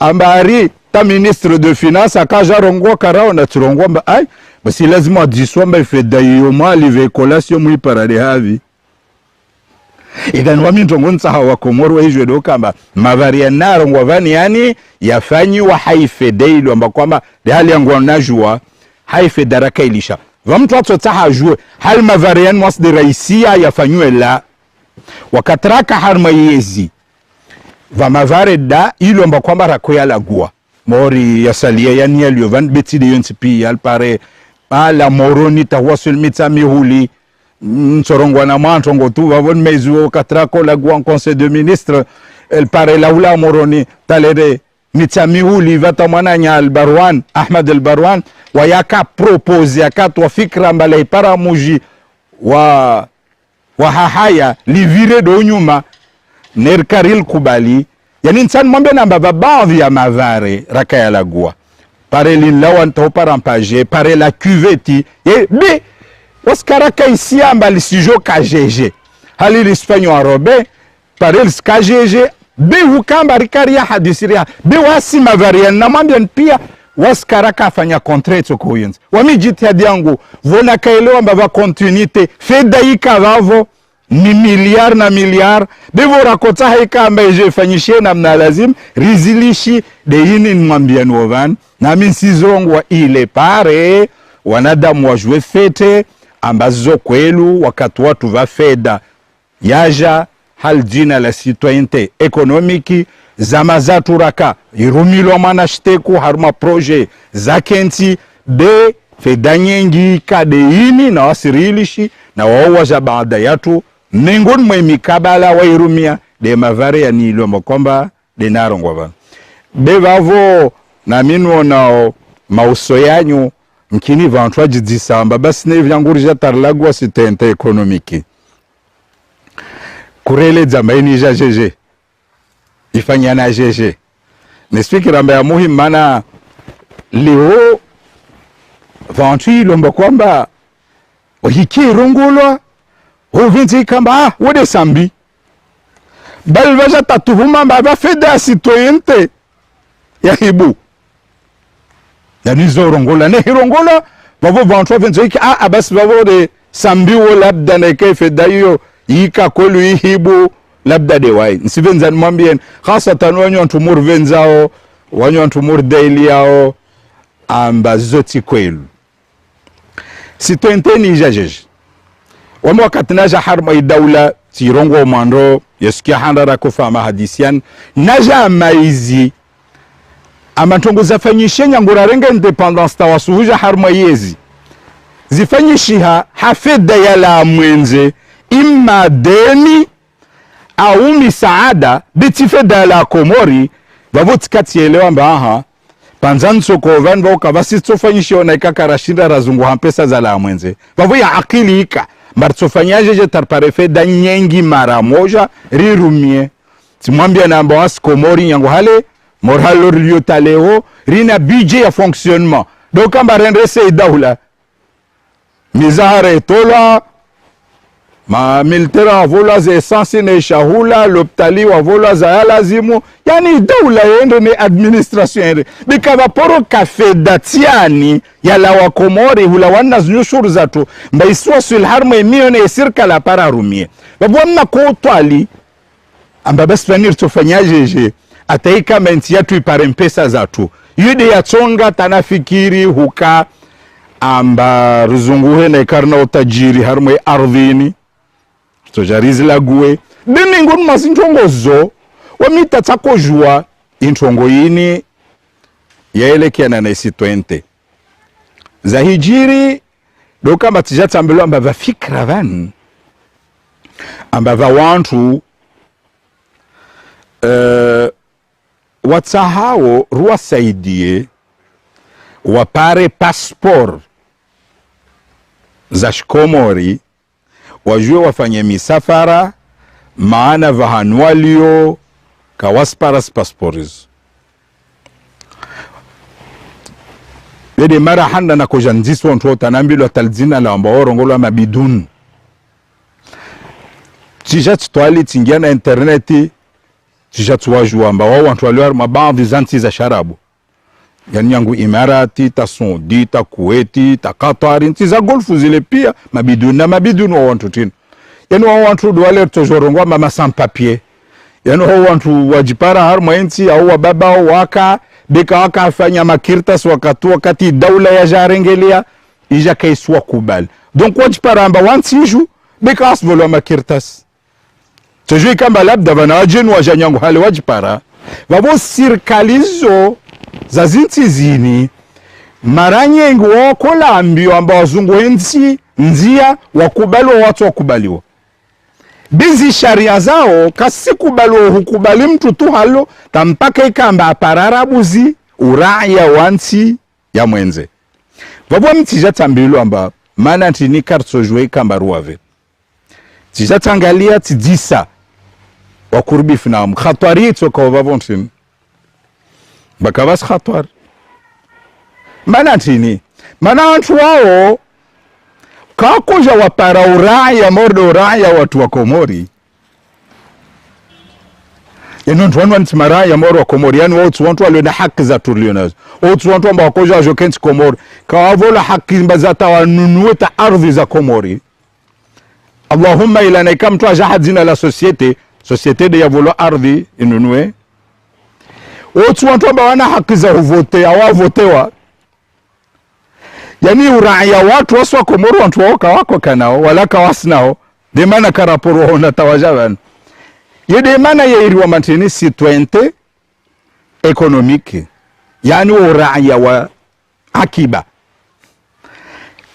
ambari ta ministre de finance akaja rongwa karao na turongwa mba ay basi lazima adiswamba ifeda iyo mali vekolasi mwi parade havi. Idhan wamintongo nsaha wa Komoro hijwe do kamba mavaria naro ngwavani yani yafanyi wa haifedeilu amba kwamba de hali yangu wanajua haifedaraka ilisha vamtu watu taha jue hali mavarian wasde raisia yafanywe la wakatraka harma yezi vamavare da ilu amba kwamba rakoya lagua mori yasalia yani yaliovan beti de yontipi yalpare ala moroni tawasul mitamihuli nsorongwa na mwantongo tu vavon mezuo katrako lagua en conseil de ministre el pare laula moroni talere mitamihuli vata mwananya al-Barwan Ahmad al-Barwan wayaka propose yakatwa fikra mbala ipara muji wa hahaya livire do nyuma nerkaril kubali yani nsan mwambe namba baadhi ya mavare rakaya lagua pare lilawan to parampaje pare la cuveti e be waskaraka isi amba lisijo kajeje hali lispanyo arobe pare lskajeje be hukamba rikaria hadisiria be wasi mavarian na mwambia pia waskaraka afanya contrato kuyenzi wamijitihadi yangu vona kaelewa mbava continuité feda ikavavo ni miliard na miliard bevo rakota haika ambaye je fanyishie na mna lazim rizilishi de yini mwambia novan na minsizongwa ile pare wanadamu wajue fete ambazo kwelu wakati watu va feda yaja hal jina la citoyenneté économique zama zatu raka irumilwa manashteku haruma projet zakenti be feda nyengi kadeini na wasirilishi na wawaja baada yatu miongoni mwa mikabala wa irumia de mavare ya nilo makomba de narongwa ba bevavo na minwo na mauso yanyu mkini vantwa jidisamba basi ne vyangurija tarlagwa citoyenneté économique kurele zambaini ja jeje ifanya na jeje nispikira mbaya muhimu mana leo vantwi lomba kwamba ohiki rongolwa ovinzi kamba wode sambi bal vaja tatuhuma mbaba feda citoyenneté ya hibu yani zorongola ne hirongola vavo vantwa vinzi iki basi vavo de sambi wo labda na ke feda hiyo yika kolu hibu labda de wai nsivenza mwambien khasatan wanyo ntumur venzao wanyo ntumur daily yao amba zoti kwelu citoyenneté ni jajeje wama wakati naja harma idawla tirongo mando yesikia handara kufama hadisian naja maizi ama ntongo zafanyishe nyangura renga independence tawasuhuja harma yezi zifanyishiha hafeda yala mwenze imma deni au misaada bitifeda yala Komori vavoti kati yelewa mba panzani soko van voka basi tsofanyishe ona ikakarashinda razungu hampesa za la mwenze vavo ya akili ika martsofanyaje je tarparefe da nyengi mara moja rirumie timwambia namba wasi Komori nyango hale moralo rilio taleo rina budget ya fonctionnement donc amba rendese idahula mizahara etola ma militera vola za essence ne shahula loptali wa vola za yalazimu yani daula yende ne administration yende bikaba poro kafe datiani ya la wa Komori hula wana znyushuru zatu mbaiswa sul harma mione esirka la para rumie babwana ko twali amba besfanir tofanyaje ataika menti yatu ipare mpesa zatu yude ya chonga tanafikiri huka amba ruzunguhe na ikarna utajiri harma ardhini tojarizi lague bimingun masintongo zo wamita tako jua intongo yini yaelekeana na citoyenneté za hijiri doka matijata ambelo amba va fikra van amba va wantu watsahao ruwa saidie wapare passport za Komori wajue wafanye misafara maana vahanwalio wasparas passpores bede mara handa na kojanziswa onto nambilo talzina la amba orongolo mabidun tija twali tingia na internet tija twajua amba wao watu walio mabaadhi zanti za sharabu yani yangu Imarati ta Saudi ta Kuwaiti ta Qatar ntiza golfu zile pia mabidun na mabidun wa watu tena yani wao watu wale tojorongwa mama sans papier yani wao watu wajipara harma nchi au wababa waka beka waka afanya makirtas wakati daula ya jarengelia ija kaiswa kubal donc wajipara amba wansiju beka asvolo makirtas tujui kama labda bana wajenu wajanyangu hali wajipara wabo sirkalizo za zinti zini maranyengu wakola ambio amba wazungu enzi nzia wakubaliwa watu wakubaliwa bizi sharia zao kasi kubaliwa hukubali mtu tu halo tampaka ikamba apararabuzi uraya wansi ya mwenze wabwa mtija tambilo amba mana ntini karto jwe ikamba ruave tija tangalia tidisa wakurbi fina mkhatwari itoka wavavontin bakavas khatwar mana ntini mana wantu wao kakuja wapara uraya mordo uraya watu wa Komori yenu ntuwanu wanti maraya moro wa Komori yani watu wantu walio na haki za turlionazo watu wantu wamba wakoja wajokenti Komori kawavola haki mbazata wanunueta ardhi za Komori Allahumma ila na ikamtu ajahad zina la societe de yavolo ardhi inunue watu wantu wamba wana haki za uvotea wavotewa yani uraya watu waswa Komoro wantu wako kanao walaka wasnao demana karaporo hona tawajaban yedemana yairi wa mantini citoyenneté économique yani uraya wa akiba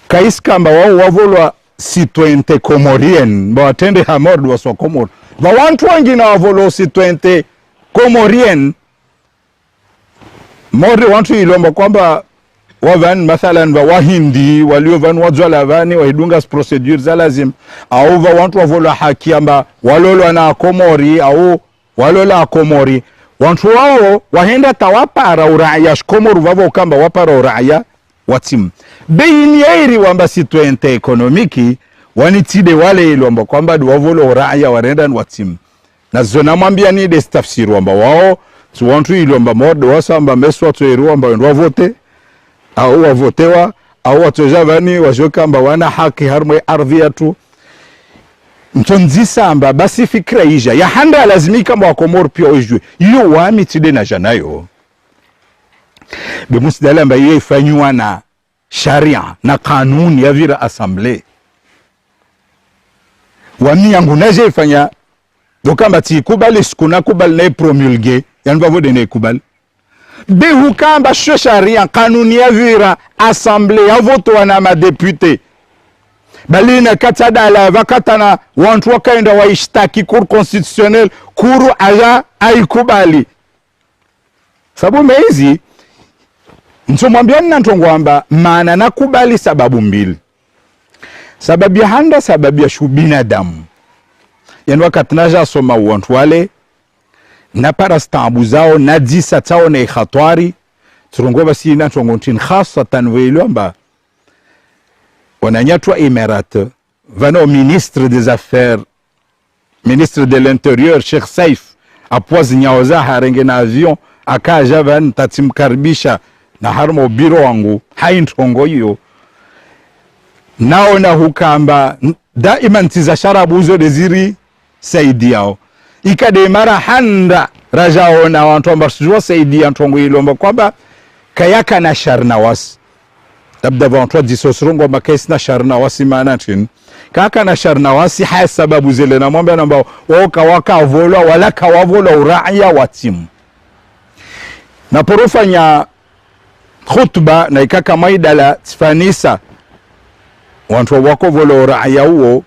kaiskamba wao wavolwa citoyenneté comorienne bawatende hamordu waswa Komoro wa wantu wengine wavolwa citoyenneté comorienne mori wantu ilomba kwamba wavan mathalan wa wahindi walio van wadzwala vani wahidunga procedure za lazim au wa wantu wavola haki amba walolo na Komori au walola Komori wantu wao wahenda tawapara uraya Komoro vavo kamba wapara uraya watim beini yairi wamba citoyenneté économique wanitide wale ilomba kwamba wavola uraya warenda watim na zona mwambia ni destafsiri wamba wao tu wantu ilomba modo wasamba meswa tueru wamba wavote au wavotewa au watojavani wajokamba wana haki harmwe ardhi yatu mtonzisa amba basi fikra ija ya handa lazimika mwa Komoro pia ojwe iyo wami tide na janayo bemusdala amba iyo ifanywa na sharia na kanuni ya vira assemblée wami yangu naje ifanya dokamba ti kubali sikuna kubali na promulguer yani bavode na kubali behu kamba sharia kanuni ya vira assemblée ya voto wana madepute balina katada la vakatana wantu wakaenda waishtaki cour constitutionnel kuru aja aikubali sababu meizi ntomwambia nina ntongwamba maana nakubali sababu mbili sababu ya handa sababu ya shubinadamu yani wakati naja soma wantu wale na parastabu zao na disa tao na ikhatwari turungo basi na tongontin khasatan welo amba wananyatwa Imarati vano ministre des affaires ministre de l'intérieur Sheikh Saif apwazi nyaoza harenge na avion akaja van tatimkaribisha na harmo biro wangu haintongo hiyo naona hukamba daima ntiza sharabu uzo deziri saidi yao ikade mara handa rajao na wantu amba sujua saidi ya ntongo ilomba kwamba kayaka na sharna wasi labda wantu disosrongo makaisi na sharna wasi maanatin kaka na sharna wasi haya sababu zile na mwambia namba waka waka volwa wala kawavolwa uraya watimu na porofanya khutba na ikaka maidala tfanisa wantu wako volwa uraya uo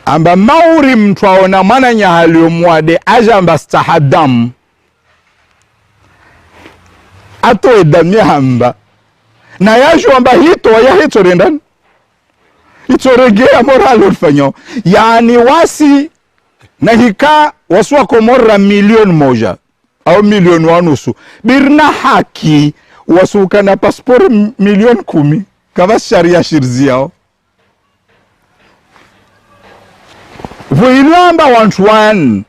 amba mauri mtu aona mana nyahalio mwade aja amba stahadam ato edamia hamba na yashu amba hito ya hito rendan hito regea moral ufanyo yani wasi na hika wasu wa Komoro milioni moja au milioni wanusu birna haki wasu kana passport milioni 10 kama sharia shirziao vuilamba wantu wan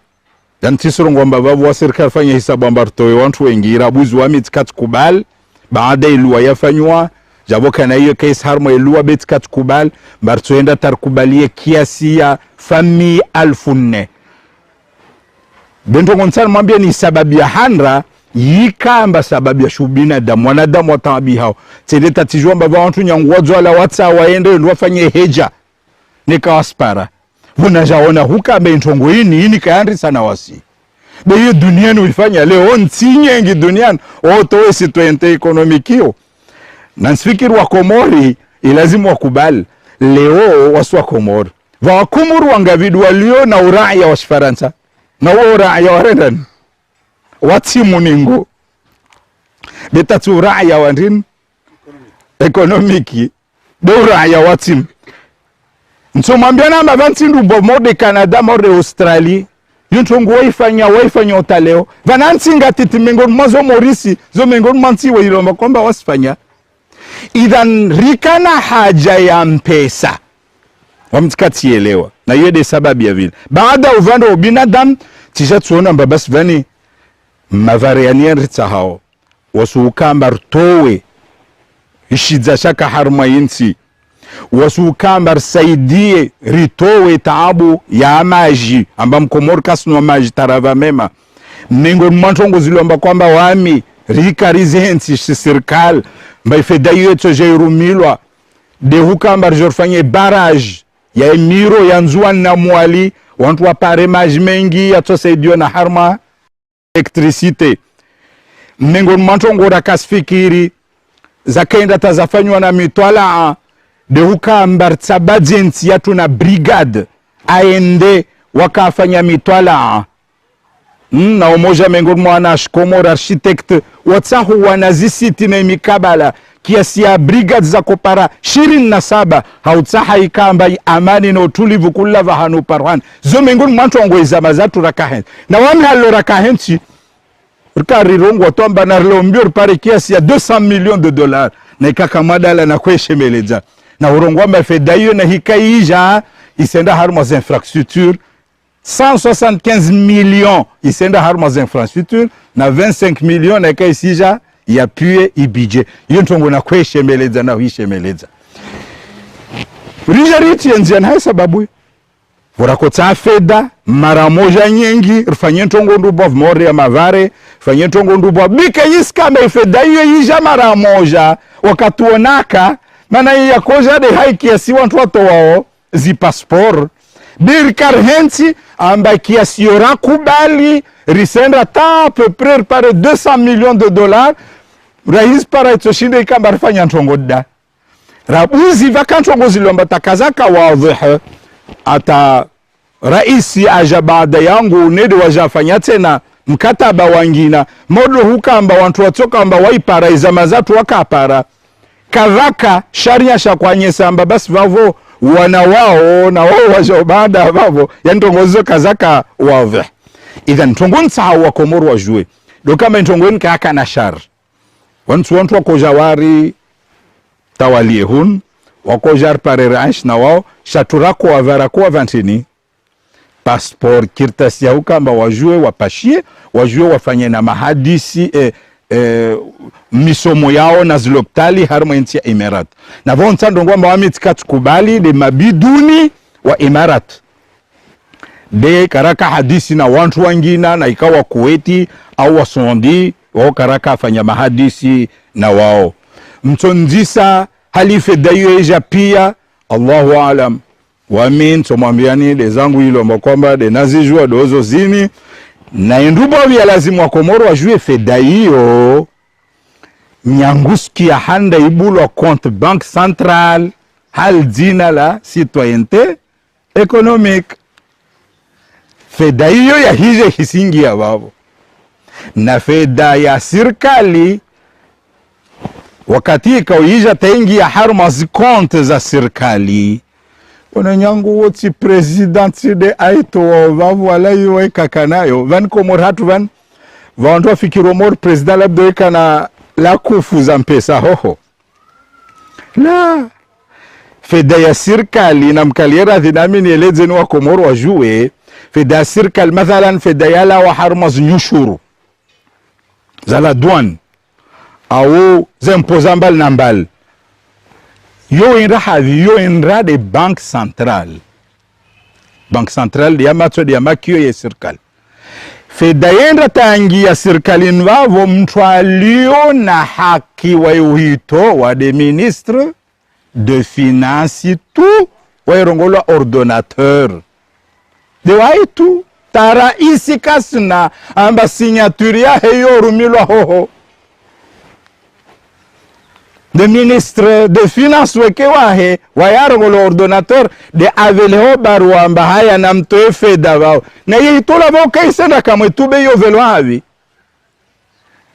dan tisoro ngomba babu wa serikali fanya hisabu ambartoe wantu wengi rabuzi wa mitkat kubal baada iluwa yafanywa jabo kana hiyo case harmo iluwa betkat kubal bartoenda tarkubalie kiasi ya fami 1400 bento ngonsan mwambia ni sababu ya handra yikamba sababu ya shubina damu wanadamu watabi hao tende tatijua mbaba wantu nyangwazo ala watsa waende ndo wafanye heja nikawaspara unajaona hukambe ntongo ini kaandri sana wasi be hiyo duniani ulifanya leo ntinyengi duniani otowe situente ekonomikio na nsifikiri wa Komori ilazimu wakubali leo wasu wa Komori wa Komori wangavidu walio na uraya wa Shifaransa na uraya wa Rendan watimu ningo betatu uraya wa ndin ekonomiki be uraya watimu nsomambia namba vantindu bomode Canada morde Australia yuntongo waifanya utaleo vanansinga titimengo mazo morisi zo mengo manti wa ilomba kwamba wasifanya idhan rikana haja ya mpesa wamtikatielewa na yede sababu ya vile baada uvando wa binadamu tisha tuona mbabasi vani mavarianien ritsa hao wasuukamba rtowe ishidza shaka harma yinsi wasuukamba saidie ritowe taabu ya maji amba mkomori kasinu wa maji tarava mema mingo mwantongo zilomba kwamba wami rika rizensi serikali mbaifeda yeto jairumilwa de hukamba jorfanye barrage ya emiro ya nzuan na mwali wantu wapare maji mengi yatosaidiwa na harma elektricite mingo mwantongo rakasfikiri zakaenda tazafanywa na mitwala de hukamba tsabajensi yatu na brigade aende wakafanya mitwala na umoja mengo mwana Komoro architect watsahu wanazisiti na mikabala kiasi ya brigade za kopara 27 hautsaha ikamba amani na utulivu kulava hanu parwan zo mengo mwantongo izamazatu rakahen na wami halo rakahensi rikarirongo tomba na lombio pare kiasi ya 200 millions de dollars na ikakamada na kweshemeleja na urongwamba fedayo na hikaija isenda harma infrastructure 175 millions isenda harma infrastructure na 25 millions na ikaisija ya pue ibije yontongo na kweshemeleja na hishemeleza rijariti enzia na sababu vorakota feda mara moja nyingi rifanye ntongo ndubo more ya mavare fanye ntongo ndubo bika yiskamba feda hiyo yija mara moja wakatuonaka mana ya koja de haiki ya si wantu wato wao zi passport birkar hensi amba kiasi yora kubali risenda ta peu près par 200 millions de dollars rais para itoshinde ikamba rifanya ntongo da rabuzi vakantongo zilomba takazaka wadhiha ata raisi aja baada yangu nede wajafanya tena mkataba wangina modo hukamba wantu watoka amba waipara izamazatu wakapara kavaka sharia shakwanyesa amba basi vavo wana wao na wao waja baada vavo yani tongozo kazaka wadhi idhan tongon saha wa Komoro wajue do kama ntongon kaka na shar wantu wakojawari tawalie hun wakojar pare ranch na wao shaturako wavarako wavantini passport kirtasi ya ukamba wajue wapashie wajue wafanye na mahadisi misomo yao na ziloptali harma nchi ya Emirat na vonta ndongwamba wametika tukubali de mabiduni wa Emirat de karaka hadisi na wantu wangina na ikawa Kuwaiti au wasondi wao karaka afanya mahadisi na wao mtonjisa halife dayo eja pia Allahu alam wamin tumwambiani de zangu hilo mbakwamba de nazijua dozo zini na indubo ya lazimu wa Komoro wajue feda hiyo nyanguski ya handa ibulwa compte banque centrale hal dina la citoyenneté économique feda hiyo ya hije hisingi ya babo na feda ya serikali wakati ikaujia tengi ya harma zi compte za serikali Onanyangu woti presidenti de aito wavu wala yuwe kakanayo. Van komor hatu van. Vantu wafikiro mor president labdo eka na la kufuza mpesa hoho. La. Feda ya sirkali na mkaliera dhinami nieleze ni wa komor wajue. Feda ya sirkali mathalan feda ya la wa harmaz nyushuru. Zala douane. Au zempoza mbal na mbal. Yo inra havi, yo inra de banque centrale. Banque centrale ya mato ya makio ya sirkali. Feda yenda tangi ya sirkali nwavo mtualio na haki wa uhito wa de ministre de finance tu wa irongolwa ordonnateur. De waitu tara isi kasna amba signature ya heyo rumilwa hoho. De ministre de finance weke wahe wayarongolo ordonnateur de aveleho barua amba haya na mtoe feda wao na yitola wao kaisenda kamwe tube yo velo havi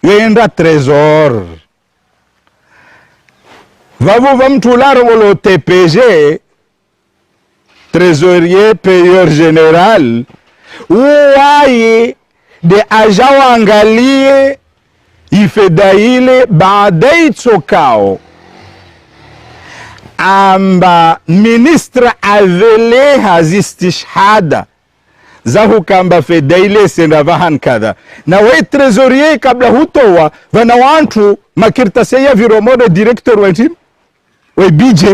yenda trésor vavu vamtula rongolo TPG trésorier payeur général uwaye de aja waangalie ifeda ile baadaye tsokao amba ministra avele hazistishhada za hukamba feda ile senda vahan kadha na we trésorier kabla hutowa vana wantu makirtase ya viromode director wentim we BJ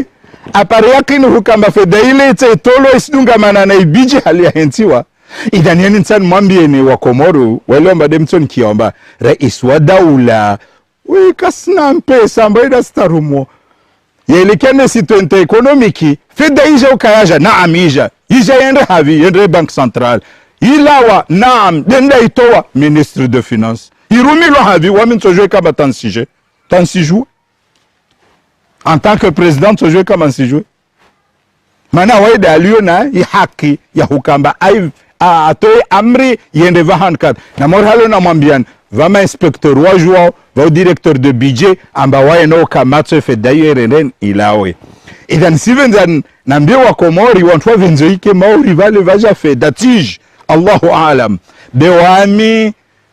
apare yakini hukamba feda ile itolo isidunga manana ibije hali ya hentiwa. Idhan yani nsan mwambie ni wakomoru waliomba demton kiomba rais wa daula kasna mpesa mbaida starumo yelikene situente ekonomiki feda ija ukayaja naam ija yende havi yende banque centrale ilawa naam denda itowa ministre de finance irumilo havi wamin sojwe kama tansijou en tant que président sojwe kama nsijou mana waida aliyo na haki ya hukamba atoe amri yende vahan kad na morhalo na mwambian vama inspecteur wajua va directeur de budget amba wae no kamatso feda yeren ilawe idhan sivendan nambie wa komori wantwa venzoike mauri vale vaja feda tij Allahu aalam bewami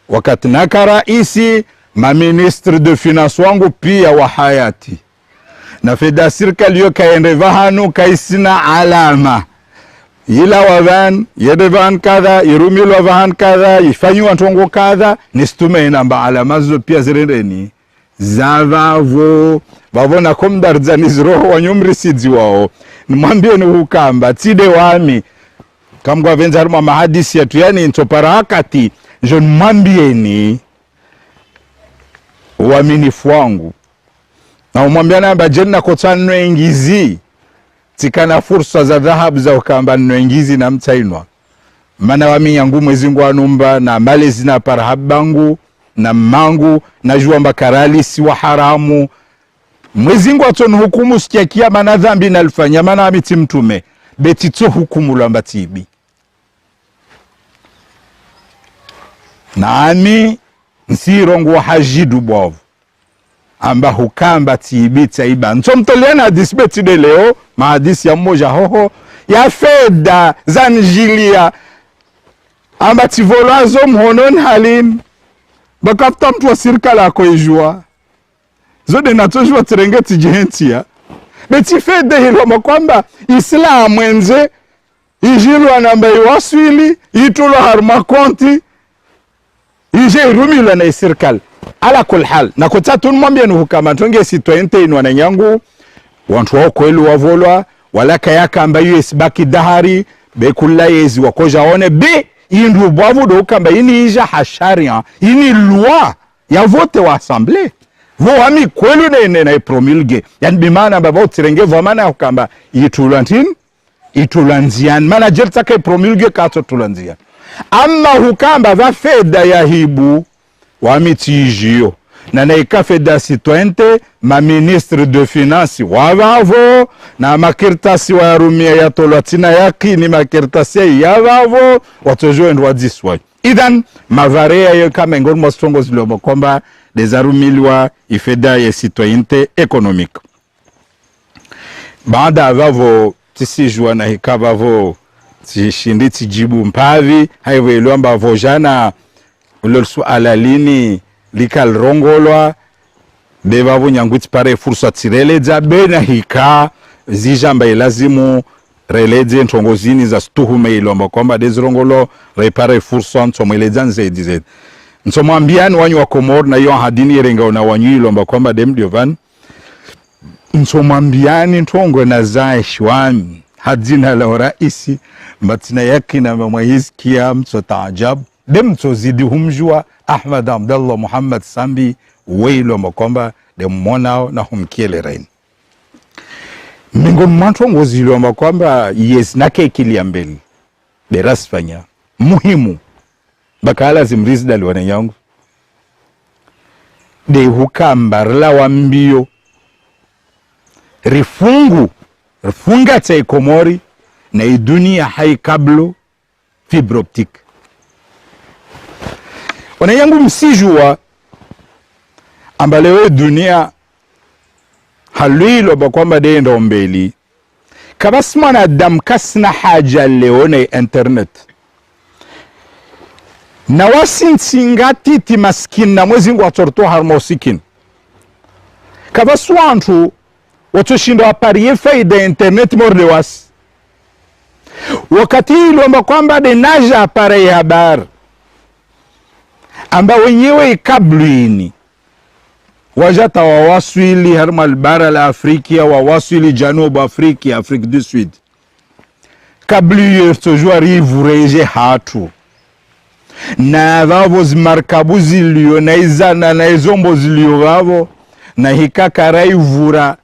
wakati nakara isi ma ministre de finance wangu pia wa hayati na feda serikali yo kaende vahanu kaisina alama ila wavan yedevan kadha irumilo wavan kadha ifanyu wantongo kadha nistume namba alama zo pia zirendeni zavavo vavona komdarza nizroho wanyumri sidzi wao nimwambie ni hukamba tide wami kamgwa venzaruma mahadisi yetu yani ntopara hakati njo nimwambie ni uaminifu wangu na umwambia namba jenna kotano ingizi tikana fursa za dhahabu za ukamba nwengizi na mtainwa mana wami yangu mwezi ngu anumba na malezi na parahabangu na mangu na juamba karali si wa haramu mwezi ngu atonu hukumu sikia mana dhambi na alfanya mana amiti mtume betito hukumu lamba tibi na ami nsirongu wa hajidu bovu amba hukamba tibi taiba ntomtoliana hadisi beti de leo mahadisi ya mmoja hoho ya feda zanjilia amba tivolazo mhonon halin bakafta mtu wa sirkala ako ijua zode natojua tirengeti jihentia beti feda hilo makwamba islamu enze ijilwa namba iwaswili itulo harma konti ije irumila na sirkala ala kul hal na kotatu mwambie ni hukama tonge sitwente inu wananyangu wantu wao kwelu wavolwa wala kayaka ambayo isibaki dahari be kula yezi wakoja one be indu bavu do hukamba ini ija hasharia ini loi ya vote wa assemblée vo wami kwelu na promulgue yani bimana baba utirenge vamana hukamba itulanzian mana jelta ke promulgue kato tulanzian amma hukamba va feda ya hibu wamitijio na naikafe da citoyente ma ministre de finance wavavo na makirtasi wa rumia ya tolatina yaki ni makirtasi ya wavavo watojo ndwa diswa idhan mavarea yo kama ngor mostongo zilo kwamba desarumilwa ifeda ya citoyente économique baada wavavo tisijua na hikabavo tishindi tijibu mpavi haivo ilomba vojana ulol suala lini likalrongolwa bevavo nyanguti pare fursa tireleza bena hika zijamba ilazimu releze ntongozini za stuhume ilomba kwamba dezirongolo repare fursa ntomweleza nzedi zedi ntomwambiani wanyu wa Komoro na yo hadini yerenga na wanyu ilomba kwamba demdiovan ntomwambiani ntongo na zaishwani hadina la raisi matina yakina mamwahizkia mtotaajabu demto zidi humjua Ahmad Abdallah Muhammad Sambi weilo makomba demonao na humkiele rain mingo mwanto ngozilo makomba yes nake kiliambeli derasfanya muhimu bakala zimrizda wana yangu de hukambarla wambio rifunga cha Komori na dunia hai kablo fibre optique wana yangu msijua ambalewe dunia halilo bakwamba dendo mbeli kabasma na damkasna haja leone internet na wasintsingati ti maskin na mwezi ngwa torto harmosikin kabaswantu watoshindo apariye faida internet morde wasi wakati hilo amba kwamba de naja apare ya habari amba wenyewe ikablini wajata wawaswili harma albara la Afrika wawaswili janubu Afrika Afrique du Sud kabli yeftojua rivureje hatu na vavo zimarkabu zilio na izana na izombo zilio vavo na hikakara ivura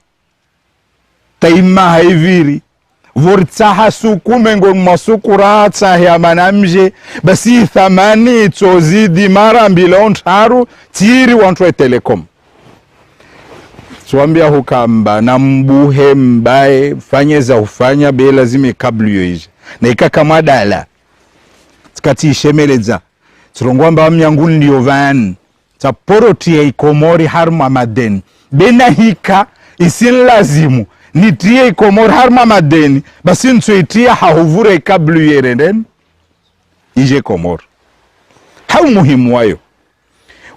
taima haiviri vortsaha sukume ngon masukura tsahya manamje basi thamani tozidi mara mbila ontaru tiri wantu telekom tuambia hukamba na mbuhe mbaye fanyeza ufanya be lazima kablu yoije na ikaka madala tikati shemeleza turongwamba mnyangu ndio van taporoti ya Komori harma maden bena hika isin lazimu nitie Komori harma madeni basi ntuitia hahuvure kablu yerenden ije Komori hau muhimu wayo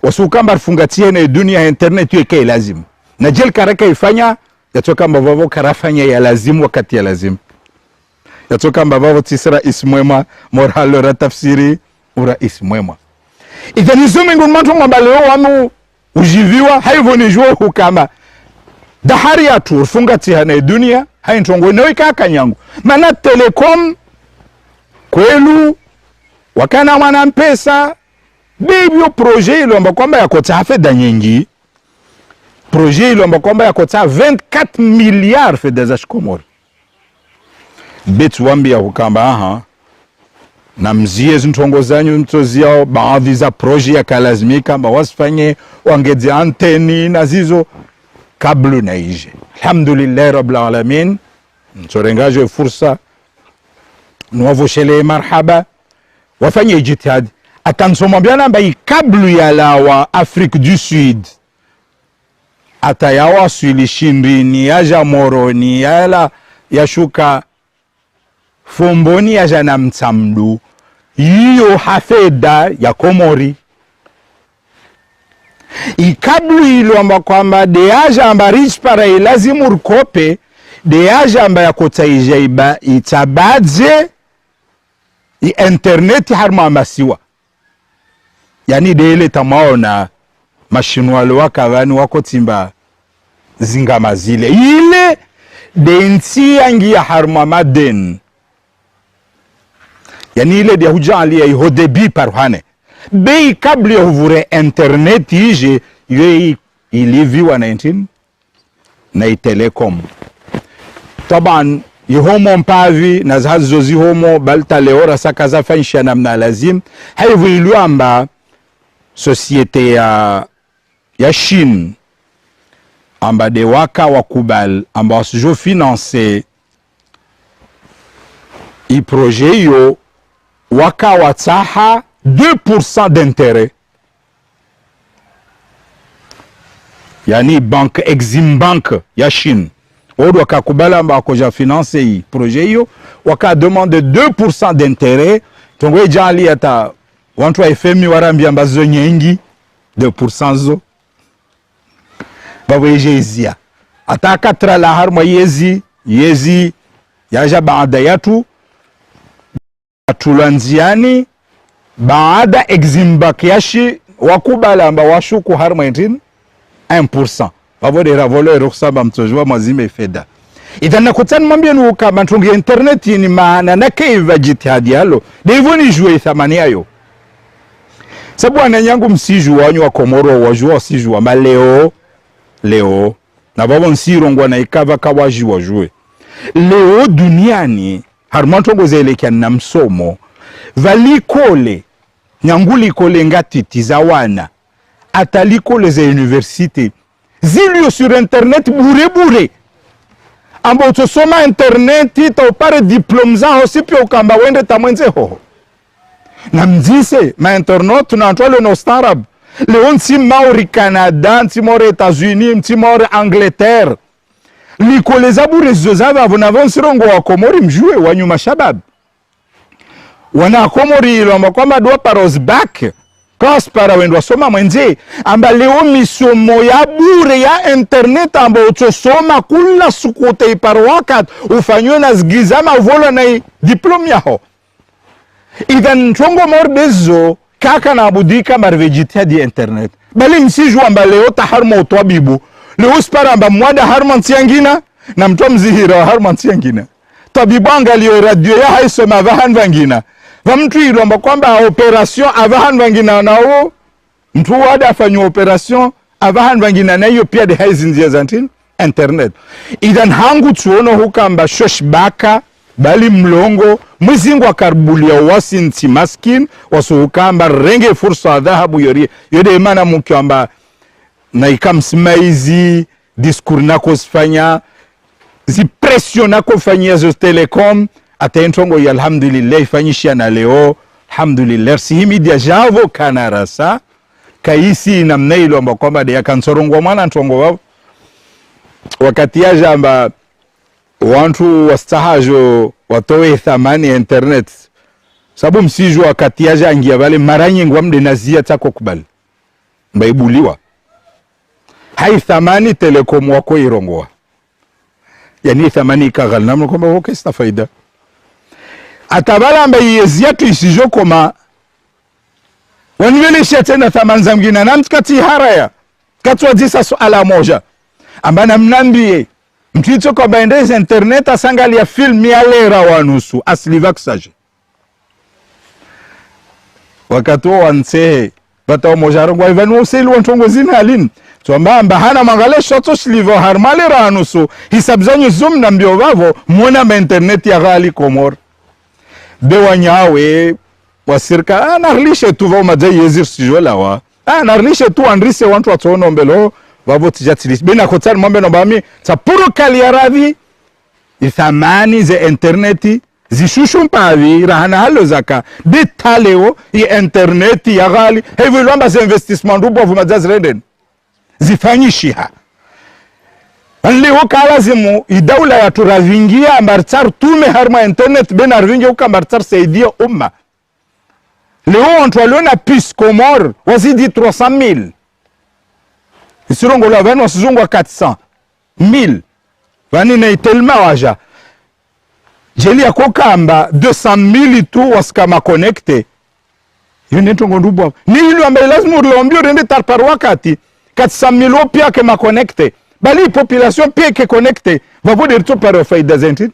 wasukamba fungatie na dunia internet yake lazimu na jel karaka ifanya yatoka mbavavo karafanya ya lazimu wakati ya lazimu yatoka mbavavo tisra ismwema moralo ra tafsiri ura ismwema idhanizume ngun mantu mbaleo wamu ujiviwa haivo ni juo hukama dahari ya tu fungati hana dunia haintongo no ikaka nyangu mana telekom kwelu wakana wana mpesa bibyo projet ilo amba kwamba yakota hafeda nyingi projet ilo amba kwamba yakota 24 milliards fedha za Komori betu wambia hukamba aha na mzie zintongo zanyu mtoziao baadhi za projet ya kalazimika mba wasifanye wangezi anteni na zizo kablu na ije alhamdulillah rabbil alamin mtorengaje fursa nuwavoshele marhaba wafanye jitihadi atansomambiana mba kablu ya lawa Afrique du Sud atayawa swili shindrini yaja moroni yala yashuka fomboni yaja na mtamdu hiyo hafeda ya Komori ikablu ilo amba kwamba deaja amba rich para ilazimu urkope deaja amba ya kota ijaiba itabadze internet harma amasiwa yani deile tamaona mashinualo wakavani wako timba zingama zile ile densi yangi ya harma maden yani ile de hujali ya ihodebi paruhane bei kabli ya huvure internet ije yue iliviwa 19 na itelekom taban yihomo mpavi na zahazo zihomo balta leora sakaza fansha namna lazim haivu iluamba societe ya Chine amba de waka wakubal amba wasujo finance i projet yo waka wataha 2% d'intérêt yani banque Exim Bank ya Chine odu wakakubala amba wakoja finance hii projet hiyo, waka demande 2% d'intérêt. Tongwe jali ata wantu wa FMI warambi ambazo nyengi 2% zo baweje izia ataka trala harma yezi yaja baada yatu tulanziani baada eximba kiashi wakubala amba washuku harma intin 1%. Bavode ravolo erosaba mtojwa mazime feda. Idhan nakutani mwambia nuka mantungi internet ni maana na keiva jitihadi yalo. Devo ni jue thamani yayo. Sabu ananyangu msiju wanyu wa Komoro wajua siju wa leo. Na babo nsirongwa na ikava kawaji wajue. Leo duniani harmantongo zelekya na msomo. Valikole nyanguli kole ngatiti za wana. Atalikole za universite. Zilio sur internet bure. Amba utosoma internet ita upare diplom zao sipi ukamba wende tamwenze hoho. Na mzise ma internet tunantwale no starab. Leo nsi maori Canada, nsi maori Etats-Unis, nsi maori Angleterre. Likole za bure zozava avonavon sirongo wa Komori mjue wanyuma shabab. Wana Komori ilo amba kwa madua parosbak. Kas para wendwa soma mwenze amba leo misomo ya bure ya internet amba utosoma kula sukute iparo wakat ufanywe na zgizama uvolo na diplom yaho. Idhan chongo morbezo kaka na abudika marvejita di internet bali msiju amba leo taharma utwabibu leo spara amba mwada harma ntiangina na mtuwa mzihira harma ntiangina tabibu angalio radio ya haisoma vahan vangina va mtu ilo amba kwamba operation avahan vangina nao mtu wada afanyo operation avahan vangina na hiyo pia de haizinzia zantin internet. Idhan hangu tuono hukamba shoshbaka bali mlongo mwizingu akarbulia wasi nti maskin wasu hukamba renge fursa dhahabu yode imana muki amba na ikamsimaizi diskur nako sifanya zi presyo nako fanyia zo telekom ata entongo ya alhamdulillah ifanyishia na leo alhamdulillah sihimi dia javo kana rasa kaisi namna ilo amba kwamba de yakansorongwa mwana ntongo wao wakati ya jamba wantu wastahajo watowe thamani ya internet sabu msiju wakati ya jangia vale maranyi ngwa mde nazia tako kubali mbaibuliwa hai thamani telekom wako irongwa yani thamani ikagal namna kwamba woke sita faida atabala mbai yezia tu isijo koma waniwelesha tena thamani za mgina na mtikati haraya katwa jisa suala moja amba na mnambie mtito kwa baendeza internet asangali ya film ya lera wanusu aslivak saje wakatuwa wansehe bata wa mojarongo wa ivanu useli wantongo zina alin so amba hana mangale shoto slivo harmale ranusu hisabzanyo zoom na mbio vavo mwona ma internet ya gali Komor bewa nyawe wasirka narlishe tu vao madai yezir sijola wa narlishe tu andrise wantu watono mbelo vavo tijatilis bina kotar mwambe nobami sa puro kali ya radhi ithamani ze interneti zishushu mpavi rahana halo zaka bitaleo i interneti ya gali hevi luamba ze investissement rupo vuma jazreden zifanyishiha leo kalazimu idawla ya turavingia ambartar tume harma internet bena arvingia uka ambartar saidia umma leo wantualiona pis Komor wazidi 300,000 isirongo la vano wasizungwa 400,000 vani na itelma waja jeli ya kokamba 200,000 tu waskama connecte yune tongo ndubo ni ilu ambaye lazima urlombio rende tarpar wakati 400,000 pia ke ma connecte bali population pia ke connecte vavode rito paro faida zentin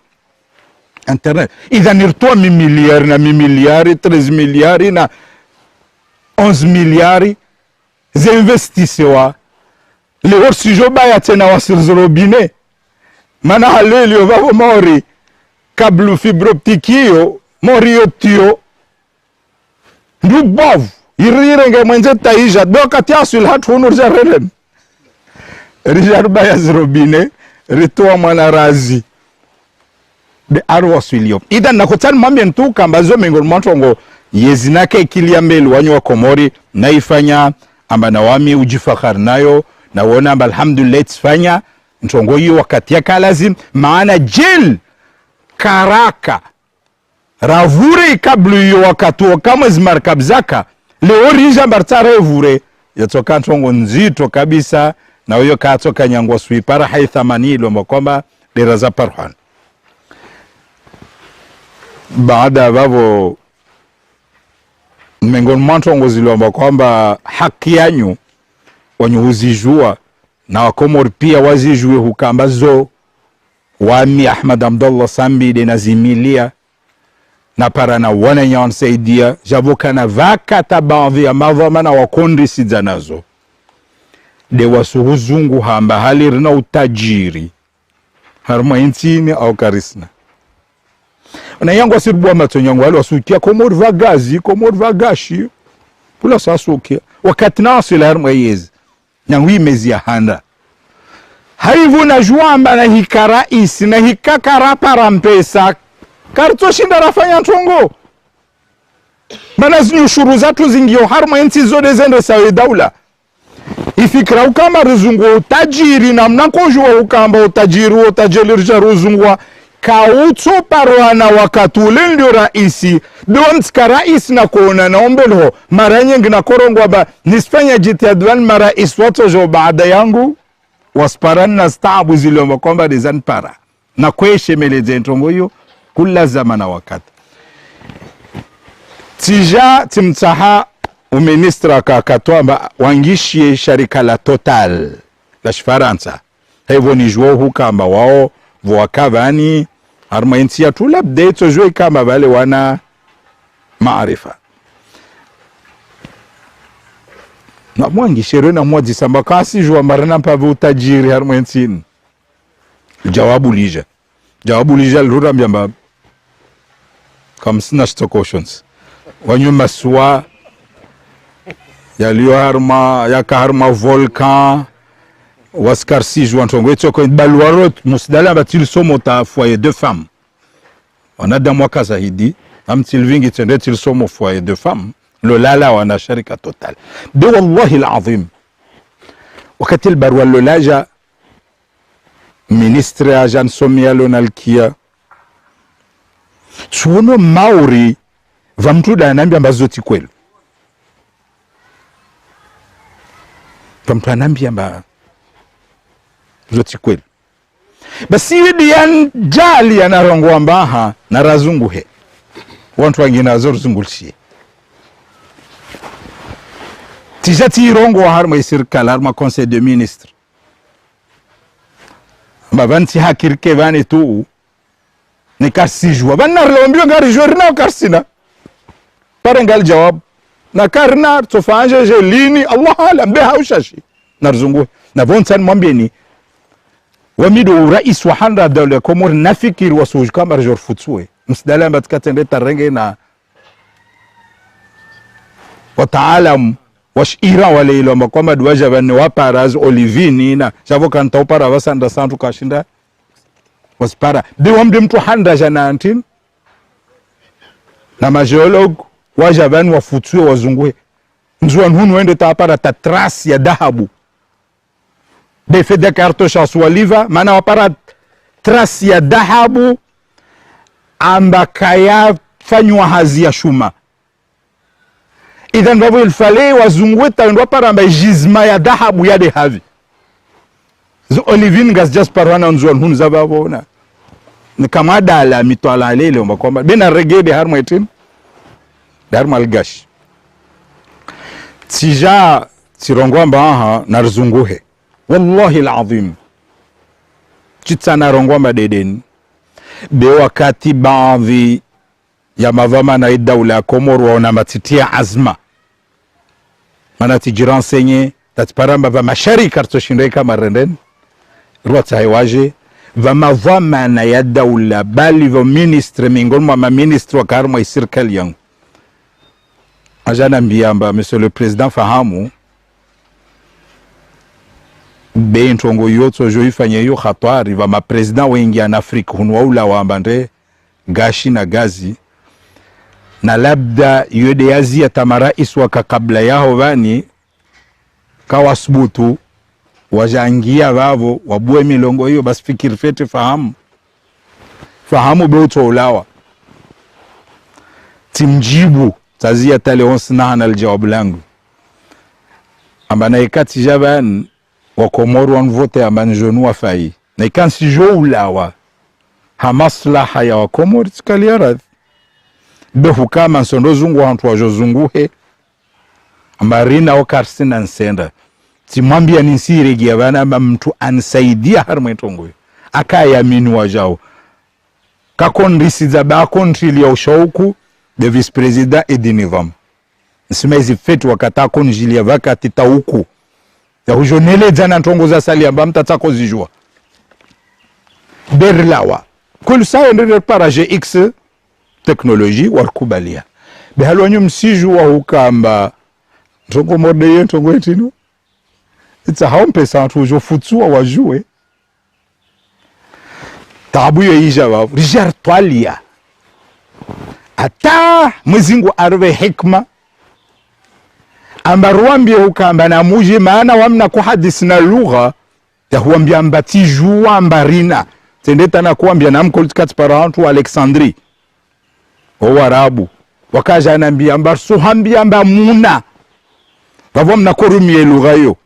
internet idhan irtoa miliari na miliari 13 miliari na 11 miliari ze investisewa leo sijo baya tena wasirobine mana halelio vavo mori kablu fibroptikio mori yotio ndubov irirenge mwenze taija dokati asul hat honor jarelen rijar baya zrobine ritoa mwana razi de arwa swilio idan nakotani mambe ntuka ambazo mengo mwantongo yezinake ikiliambele wanyo wa Komori naifanya amba nawami ujifakhar nayo na wona amba alhamdulillah tsfanya ntongo hiyo wakati ya kalazim maana jil karaka ravure kablu hiyo wakati kama zimar kabzaka leo rija bartare vure yatoka ntongo nzito kabisa na hiyo katoka nyangwa swipara hai 80 lomba kwamba deraza parhan baada babo miongoni mwa ntongo zilomba kwamba haki yanyu wanyuhuzijua na wakomori pia wazijue hukamba zo wami Ahmad Abdallah Sambi de nazimilia na para na wana nyan saidia javoka na vakata baadhi ya madhama na wakondi sidanazo de wasuhuzungu hamba halirina utajiri harma intini au karisna na yangu asirbuwa matonyangu wale wasukia komori vagazi komori vagashi pula sasukia wakati nasila harma yezi nyangu imezi ya handa haivu na juamba na hikara isi na hikakara parampesa karto shinda rafanya ntongo bana zinyushuru zatu zingio harma inti zode zende sawe daula ifikira ukama ruzungu utajiri na mnakojua ukamba utajiri ruzungwa kauto parwana wakati ule ndio raisi donska raisi na kuona naombelho mara nyingi na korongwa ba nisfanya jitihadwan mara iswato jo baada yangu wasparan na staabu zilomba kwamba dizan para na kweshe meleje ntongo hiyo kula zamana wakati tija timtaha uministra kakatwamba wangishie sharika la Total la Shifaransa hivyo ni juo hukamba wao wakavani harma inti ya tula bdeto jue kama vale wana maarifa na mwangi shere na mwa disamba kasi jua marana mpave utajiri harma inti jawabu lija lura mbiamba kama sina stokoshons wanyu maswa yaliyo harma yaka harma volcan waskar si jouant tongo etoko balwarot musdala batil somo ta foyer de femmes wana damwa kazahidi amtil vingi tende til somo foyer de femmes lo lala wana sharika Total bi wallahi alazim wakati albarwa lo laja ministre ajan somia lonalkia chuno mauri vamtuda anambia mbazoti kweli vamtu anambia mba zoti kweli basi yidi yan jali anarongwa mbaha na razungu he wantu wengine azoruzungulshie tijati rongo harma isirkal harma conseil de ministre mabanti hakirke vani tu ni karsijwa banar lombio ngari jorna karsina parengal jawab na karna tofanje je lini Allah alam beha ushashi narzungu na vontan mwambieni wamido rais wa handa dawla komor nafikiri wasuj kama rjor futsue msdala batkatende tarenge na wataalam wash Iran wale ilo makwamba duwaja bani waparaz olivini na javo kanta upara wasanda santu kashinda waspara de wamde mtu handa jana antin na mageolog waja bani wafutsue wazungue nzuan hunu wende tapara tatrasi ya dahabu de fede kartosha swaliva maana wapara trasi ya dahabu ambakaya fanywa hazi ya shuma idhan babu ilfale wazungweta ndo para amba jizma ya dahabu ya de havi zo olivin gas just parwana nzon hun zababona ni kama dala mitwala lele mbakwamba bena regede harma etin darmal gash tija tirongwamba aha narzunguhe wallahi alazim chitsana rongwamba dedeni be wakati baadhi ya madhama na daula ya Komoro wana matitia azma mana tijiran senye tatparamba va mashari kartoshinde kama renden rwata hewaje va madhama na ya daula bali va ministre miongoni mwa ministre wa karma serikali yangu ajana mbiamba monsieur le président fahamu bentongo yoto joifanya hiyo hatari va mapresident wengi ya Afrika hunwaula waambande gashi na gazi na labda yode Asia tamara iswaka kabla yao vani kawasbutu wajangia vavo wabue milongo hiyo basi fikiri fete fahamu beuto ulawa timjibu tazia tale onsina na aljawabu langu amba na ikati jaban wa Komoro wanvote amba njonu wa fai na ikansi jo ulawa ha maslaha ya wa Komoro tikali aradhi behu kama nsondo zungu hantu wajozunguhe amba rina wakarsina nsenda timwambia ninsiregia bana amba mtu ansaidia harma itongo akaya mini wajao kakondisi za ba kontri ya ushauku de vice-président et de nivam nsimezi fetu wakata konjilia vakati tauku ya hujonele jana ntongo za sali amba mtatako zijua berlawa kul sawa ndere para GX teknoloji warkubalia behalwanyu msiju wa hukamba ntongo mode ye ntongo etino itsa haumpe santu ujo futsua wajue tabu yo ija wa Richard Twalia ata mwezingu arve hikma amba ruambie hukamba na muje maana wamna kuhadisi na lugha ya huambia mbati juwa mbarina tendeta na kuambia na mkolitikati parahantu Alexandri o warabu wakaja anambia amba suhambia amba muna wavo mna korumie lugha yo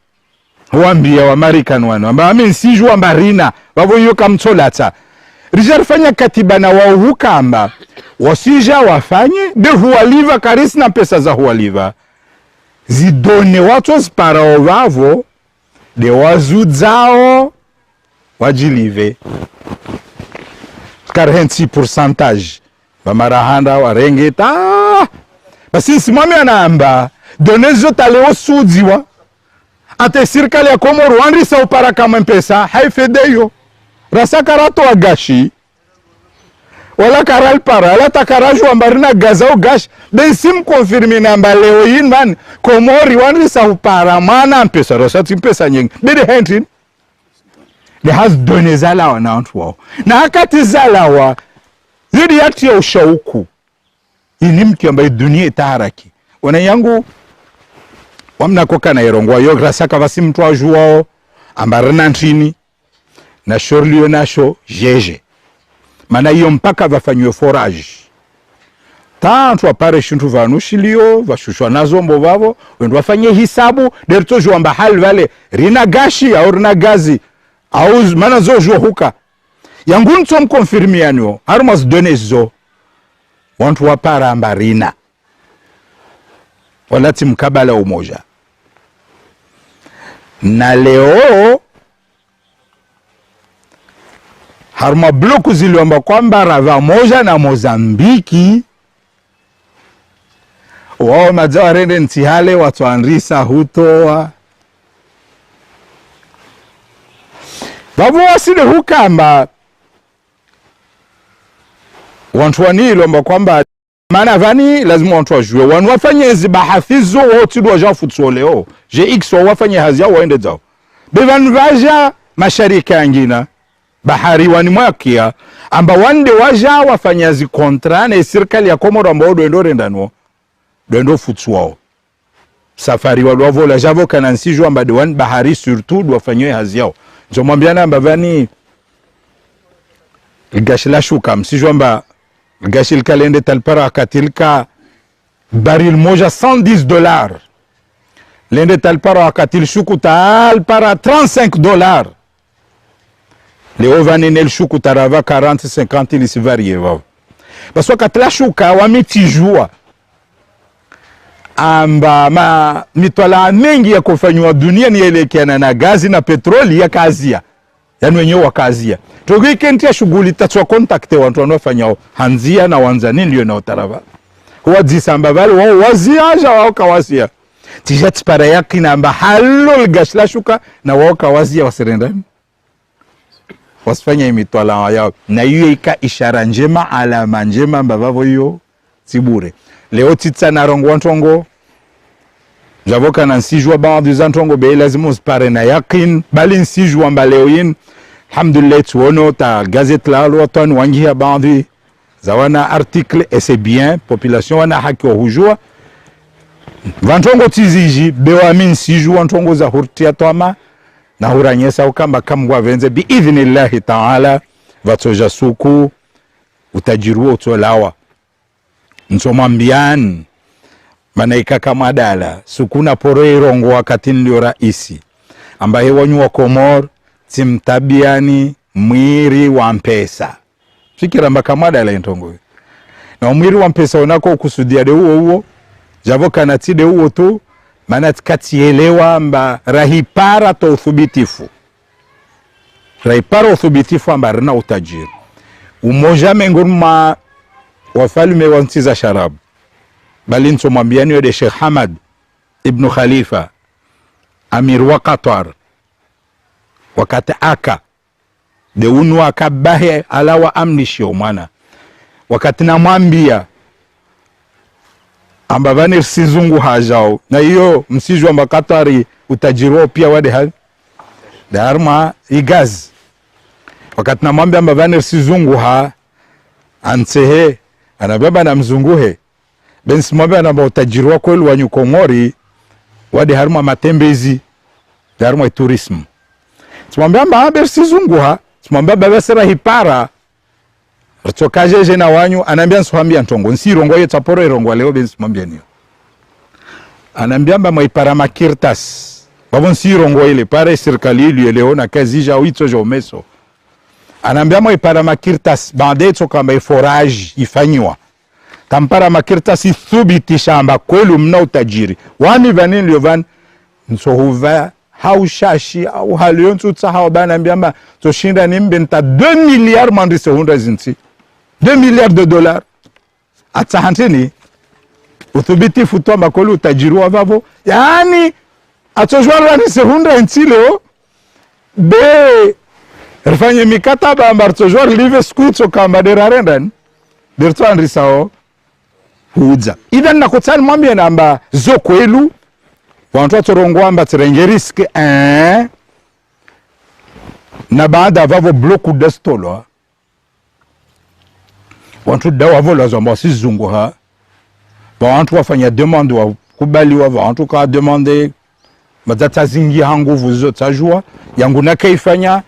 huambia wa American wano amba amin si juwa mbarina wavo yoka mtolata Richard fanya katiba na wahuka amba wasija wafanye de hualiva karisi na pesa za hualiva zidone watu zipara wavo de wazudzao wajilive karhensi pourcentage bamarahanda warengeta basi simami anaamba donezo taleo sudziwa ate serikali ya Komoro wanrisa upara kama mpesa haifedeyo rasa karato agashi wala karal para wala takaraju ambarina gazao gash de sim confirme namba leo yin man Komori wanrisa upara mana mpesa rasa timpesa nyingi de hentin de has donné zalawa na watu wao na hakati zalawa zidi yati ya ushauku ini mtu ambaye dunia itaharaki wana yangu wamna koka na irongwa yo grasa kavasi mtu ajuao ambarina ntini na shorlio nasho jeje mana hiyo mpaka vafanywe forage tantu apare shintu vanushilio vashushwa nazo mbo vavo wendo wafanye hisabu derto juamba hali vale rina gashi au rina gazi au mana zo jo huka yangu nto mkonfirmianyo harumas donezo wantu wapara ambarina walati mkabala umoja na leo haruma bloku ziliomba kwamba rava moja na Mozambiki wao mazawa rende ntihale watu anrisa hutoa babu wasile hukamba wantu wanilomba kwamba maana vani lazima wantu wajue wanu wafanye zibahathizo wote do waja futsoleo GX wafanye hazi yao waende zao bevan vaja masharika yangina bahari wani mwakia amba wande waja wafanya zi kontra na serikali ya Komoro ambao doendo rendano doendo futsuao safari walwavola javo kana nsiju amba de wan bahari surtout do wafanye hazi yao njo mwambiana amba vani gashila shuka msiju amba gashil kalende talpara katilka baril moja $110 lende talpara akatil shuku talpara $35 leo vanene shuku tarava 40-50 lisi varie vao baswa katla shuka wamitijua amba ma mitwala mengi ya kufanywa dunia ni elekeana na gazi na petroli ya kazia yani wenyewe wakazia togikentia shughuli tatwa kontakte watu wanofanya hanzia na wanzani ndio na utarava huwa disamba vale wao waziaja wao kawasia tijati para yaki na amba halo gashla shuka na wao kawazia wasirendani wasifanya imitwala yao na hiyo ika ishara njema alama njema mbavavo hiyo tibure leo titsa na rongo ntongo javoka na nsijwa baadhi za ntongo be lazima usipare na yakin bali nsijwa mbaleo yin alhamdulillah tuono ta gazette la lotani wangia baadhi za wana article et c'est bien population wana haki wa hujua vantongo tiziji bewa min sijwa ntongo za hurtia toma na huranyesa ukamba kamgwa venze biidhnillahi taala vatoja suku utajiruo utolawa nsomwambiani manaika kama dala sukuna poro irongo wakati ndio raisi ambaye wanyu wa Komor timtabiani mwiri wa mpesa fikira mbaka madala intongo na mwiri wa mpesa unako kusudia de huo javo kanati de huo tu maana tikatielewa mba rahipara to uthubitifu amba rina utajiri umoja miongoni mwa wafalme wa nchi za sharabu bali nsomwambiani wede Sheikh Hamad ibn Khalifa amir wa Qatar wakati aka de unu akabahe alawa amnishio mwana wakati namwambia amba vani sizungu hajao na hiyo msijwa mba Qatari utajiri pia wade hali darma igazi wakati namwambia amba vani sizungu ha ansehe anabeba na mzunguhe bensi mwambia amba utajiri wa kwelu wanyu Komori wade harma matembezi darma tourism tumwambia amba haber sizungu ha tumwambia baba sera hipara ritokajeje na wanyu anambia nswambia ntongo nsirongo ye taporo irongo leo bensi mwambia niyo anambia amba mwaipara makirtas babo nsirongo ile pare serikali ili leo na kazi ja wito jo meso anambia mwaipara makirtas bandeto kama forage ifanywa tampara makirtas ithubitisha amba kwelu mna utajiri wani vanini liovan nsohuva haushashi au haliontu tsaha bana mbiamba toshinda nimbe nta 2 milliards mandise hunda zinti 2 milliards de dollars atahantini uthubiti futwa makolu utajiri wa vavo yani atojwala ni sehunda ntilo be rifanye mikataba amba tojwala live skuitso kamba derarendan derto andrisao huja idan nakotsani mwambie namba zokwelu wantu atorongo amba tirenge riske na baada vavo bloku destolo wantu dawa vola zomba sizungu ha wantu wafanya demande wa kubaliwa wantu ka demande madata zingi hangu vuzo tajua yangu na kaifanya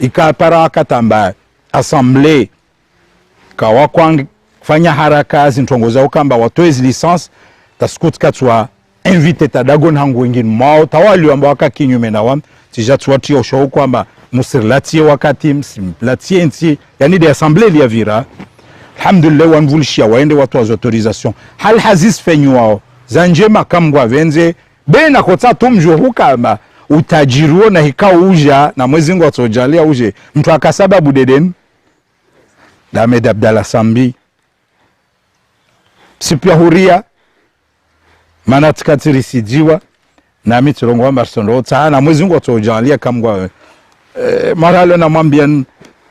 ikapara katamba assemblée kawa kwang fanya haraka zintongoza ukamba watoezi licence taskut katwa invite tadagon hangu wengine mao tawali ambao wakakinyume na wam tijatuatia ushauri kwamba musirlatie wakati msimlatie nti yani de assemblée liavira alhamdulillah wanvulishia waende watu wa autorisation hal hazis fenywa zanjema kamgwa venze bena kota tumjo hukama utajiruo na hikao uja na mwezi ngo atojalia uje mtu akasababu deden Ahmed Abdallah Sambi sipia huria mana tikatirisijiwa na mitirongo wa marsondo na mwezi ngo atojalia kamgwa maralo na mwambia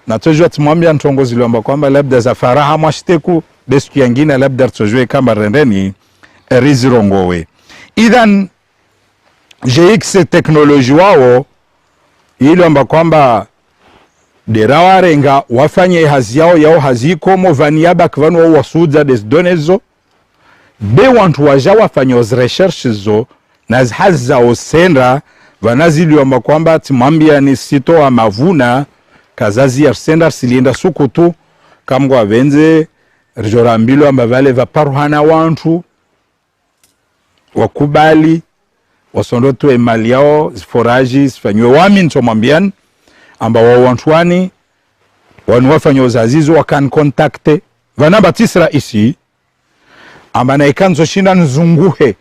na tojua tumwambia ntongozi liomba kwamba labda za faraha mwashiteku besu yangine labda tojue kama rendeni rizirongowe idhan GX teknoloji wao iliomba kwamba derawarenga wafanye hazi yao haziko mo vaniaba kwanu wao wasuza des donezo be wantu waja wafanye os recherches zo na haza osenda vanaziliomba kwamba timwambia ni sito wa mavuna kazazi ya senda silienda sukutu kamgwa venze rijorambilo amba vale vaparuhana wantu wakubali wasondoto emali yao foraji sifanywe wami ntomwambiani amba wawantuani wanu wafanya uzazizo wakan kontakte vanamba tisra isi amba na ikanzo shinda nzunguhe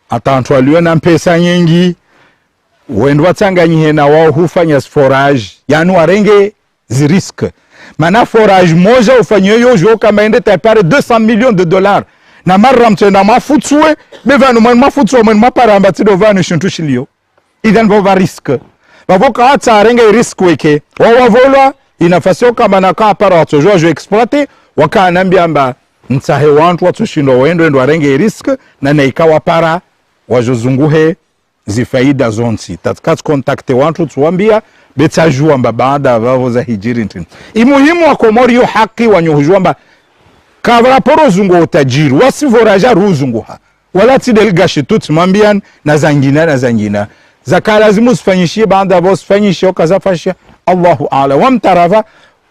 atantu waliwe na mpesa nyingi wendo watanganyihe na wao hufanya forage yani warenge ziriske mana forage moja ufanywe yojo kama ende tapare 200 millions de dollars na marra mtenda mafutwe bevanu mwen mafutwe mwen mapara ambatido vanu shuntushilio idhan vova riske vavoka hata arenge riske weke wavolwa inafasio kama naka para watojua jo exploite waka anambia amba ntahe wantu watushindo wendo arenge riske na naikawa para wajozunguhe zifaida zonsi tatkati kontakte wantu tuambia betajua mba baada vavo za hijiri ntini imuhimu wa Komori yo haki wanyuhujua mba kavra poro zungu utajiri wasivoraja ruzunguha wala tidelgashi tutimambian na zangina zaka lazimu sifanyishie baada ya sifanyishie ukazafashia Allahu a'lam wamtarafa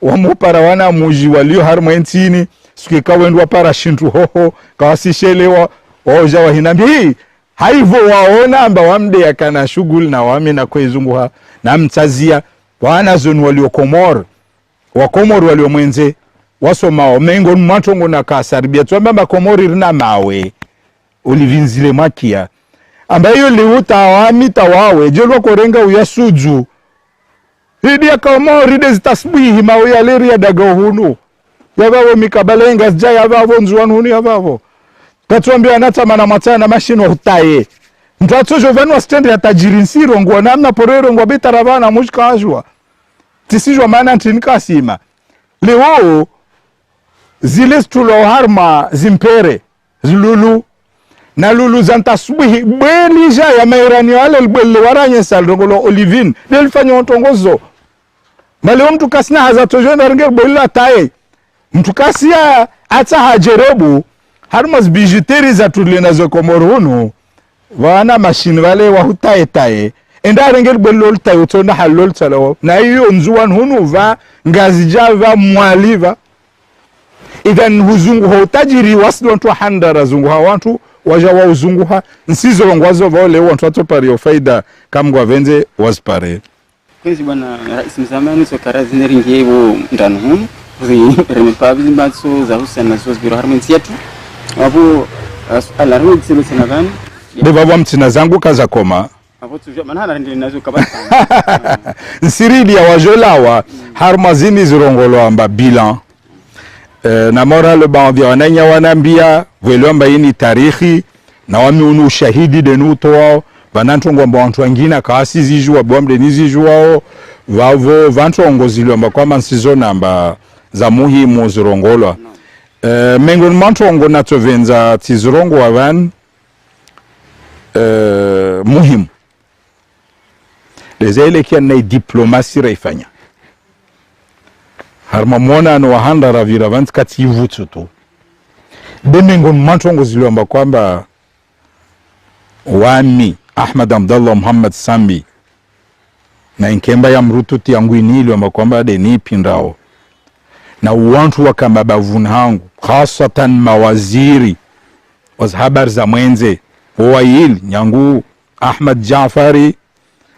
wamupara wana muji walio harmo entini sikika wendwa para shintu hoho kawasishelewa waoja wahinambi hii haivo waona amba wamde yakana shughuli na wame na kwezunguha na mtazia wana zonu walio Komor wa Komor walio mwenze wasomao mengo mwatongo na kasaribia tuamba Komori rina mawe ulivinzile makia ambayo liuta wamita wawe jelwa korenga uyasuju hidi ya Komori de zitasbihi mawe ya leri ya daga hunu yabavo mikabalenga zja yabavo nzuwanu huni yabavo tatuambia anatama na matana mashino hutaye mtuatso jovanu wa stendi ya tajirinsiro nguwa na amna porero nguwa bita ravana mushka ajwa tisijwa maana ntinikasima leo zile stulo harma zimpere zilulu na lulu zantasubihi bwelija ya mairani wale lbwele waranye salongolo olivin delifanya ontongozo maleo mtu kasina hazatojona ringe bwela tae mtu kasia ata hajerebu harma bijuteri za tulena zo Komoro wana machine wale wa hutae tae enda ringe lbwele ltae utona halol talawo na hiyo nzuwan hunu va ngazi java mwaliva idhan huzunguha utajiri wasidontu handara zunguha wantu waja wa uzunguha nsizo longwazo vole wantu atopari faida kamgwa venze waspare kwenzi bwana rais mzamani so karazi neringi evo ndanu hunu zi remepabi mbatso za Hussein na so zbiro harmensi yetu wapo alarmu tselo senadani beba wa mtina zangu kaza koma hapo tujua manana ndile nazo kabisa nsiridi ya wajolawa harmazini zirongolo amba bilan na moral baadhi wananya wanambia welomba ini tarikhi na wami unu ushahidi denuto wao vanantongo amba wantu wengine kawasi zijua bomde nizijua vavo vantu ongozilwa amba kwa mansizo namba za muhimu zirongolwa mengon mantongo natovenza tizirongo wavan muhimu lezele kia na diplomasi raifanya harma mwana no wahanda ravira vanti kati yivutu tu bemengon mantongo ziliomba kwamba wami Ahmad Abdallah Muhammad Sambi na inkemba ya mrututi yangu iniliomba kwamba deni pindao na uwantu wakamba bavun hangu khasatan mawaziri wazhabar za mwenze huwaili nyangu Ahmad Jaafari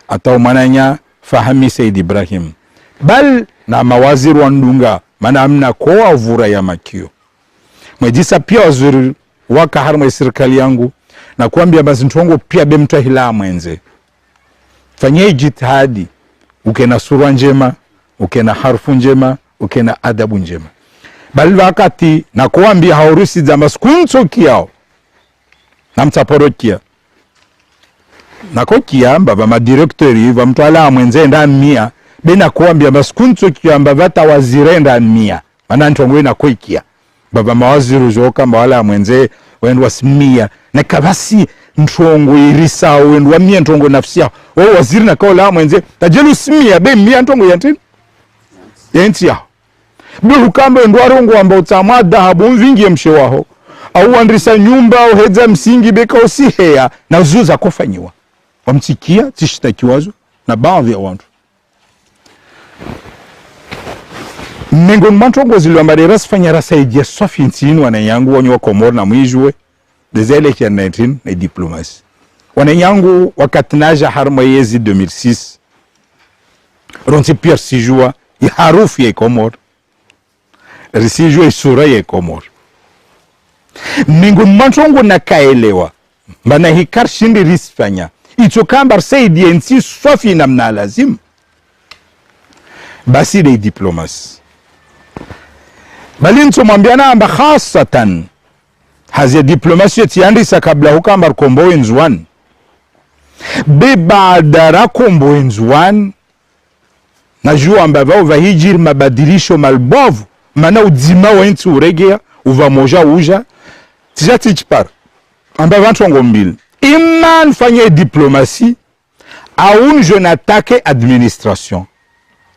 atau mananya Fahmi Said Ibrahim bal na mawaziri wandunga mana amna koa vura ya makio mwejisa pia waziri waka harma serikali yangu na kuambia basi ntongo pia bemta hila mwenze fanyei jitihadi ukena sura njema ukena harfu njema ukena adabu njema bali wakati na kuambia haurusi za maskunso kiao na mtaporokia na kokia mbaba madirektori wa mtuala mwenze nda mia bena kuambia maskunso kiamba vata wazirenda mia mana ntongo ina koikia baba mawaziri joka mbawala mwenze wendu wasimia na kabasi ntongo irisa wendu wa mia ntongo nafsia waziri na kaola mwenze tajelu simia be mia ntongo yantini yenti yao bilu kamba ndu warongo amba utamwa dhahabu mvingi mshe waho au wandrisa nyumba au heza msingi beka usihea na uzuza kufanyiwa wamtikia tishitakiwazo na baadhi ya wantu mengon mantongo ziliwamba de rasfanya rasaidia sofi ntini wanayangu wanyo wa Komoro na mwijue dezele kia 19 na diplomasi wanayangu wakati naja harma yezi 2006 ronti pia sijua ya harufu ya Komoro risijua isura ya Komoro mengon mantongo na kaelewa mbana hikar shindi risfanya ito kamba rasaidia nti sofi na mna lazim basi de diplomasi bali ntomwambiana amba khasatan hazi diplomasi tiandisa kabla hukamba kombo nzwan be baada kombo nzwan najua amba vao vahijir mabadilisho malbovu mana udima wenti uregea uva moja uja tijati chipar amba vantu ngombili ima nfanye diplomasi au nje atake administration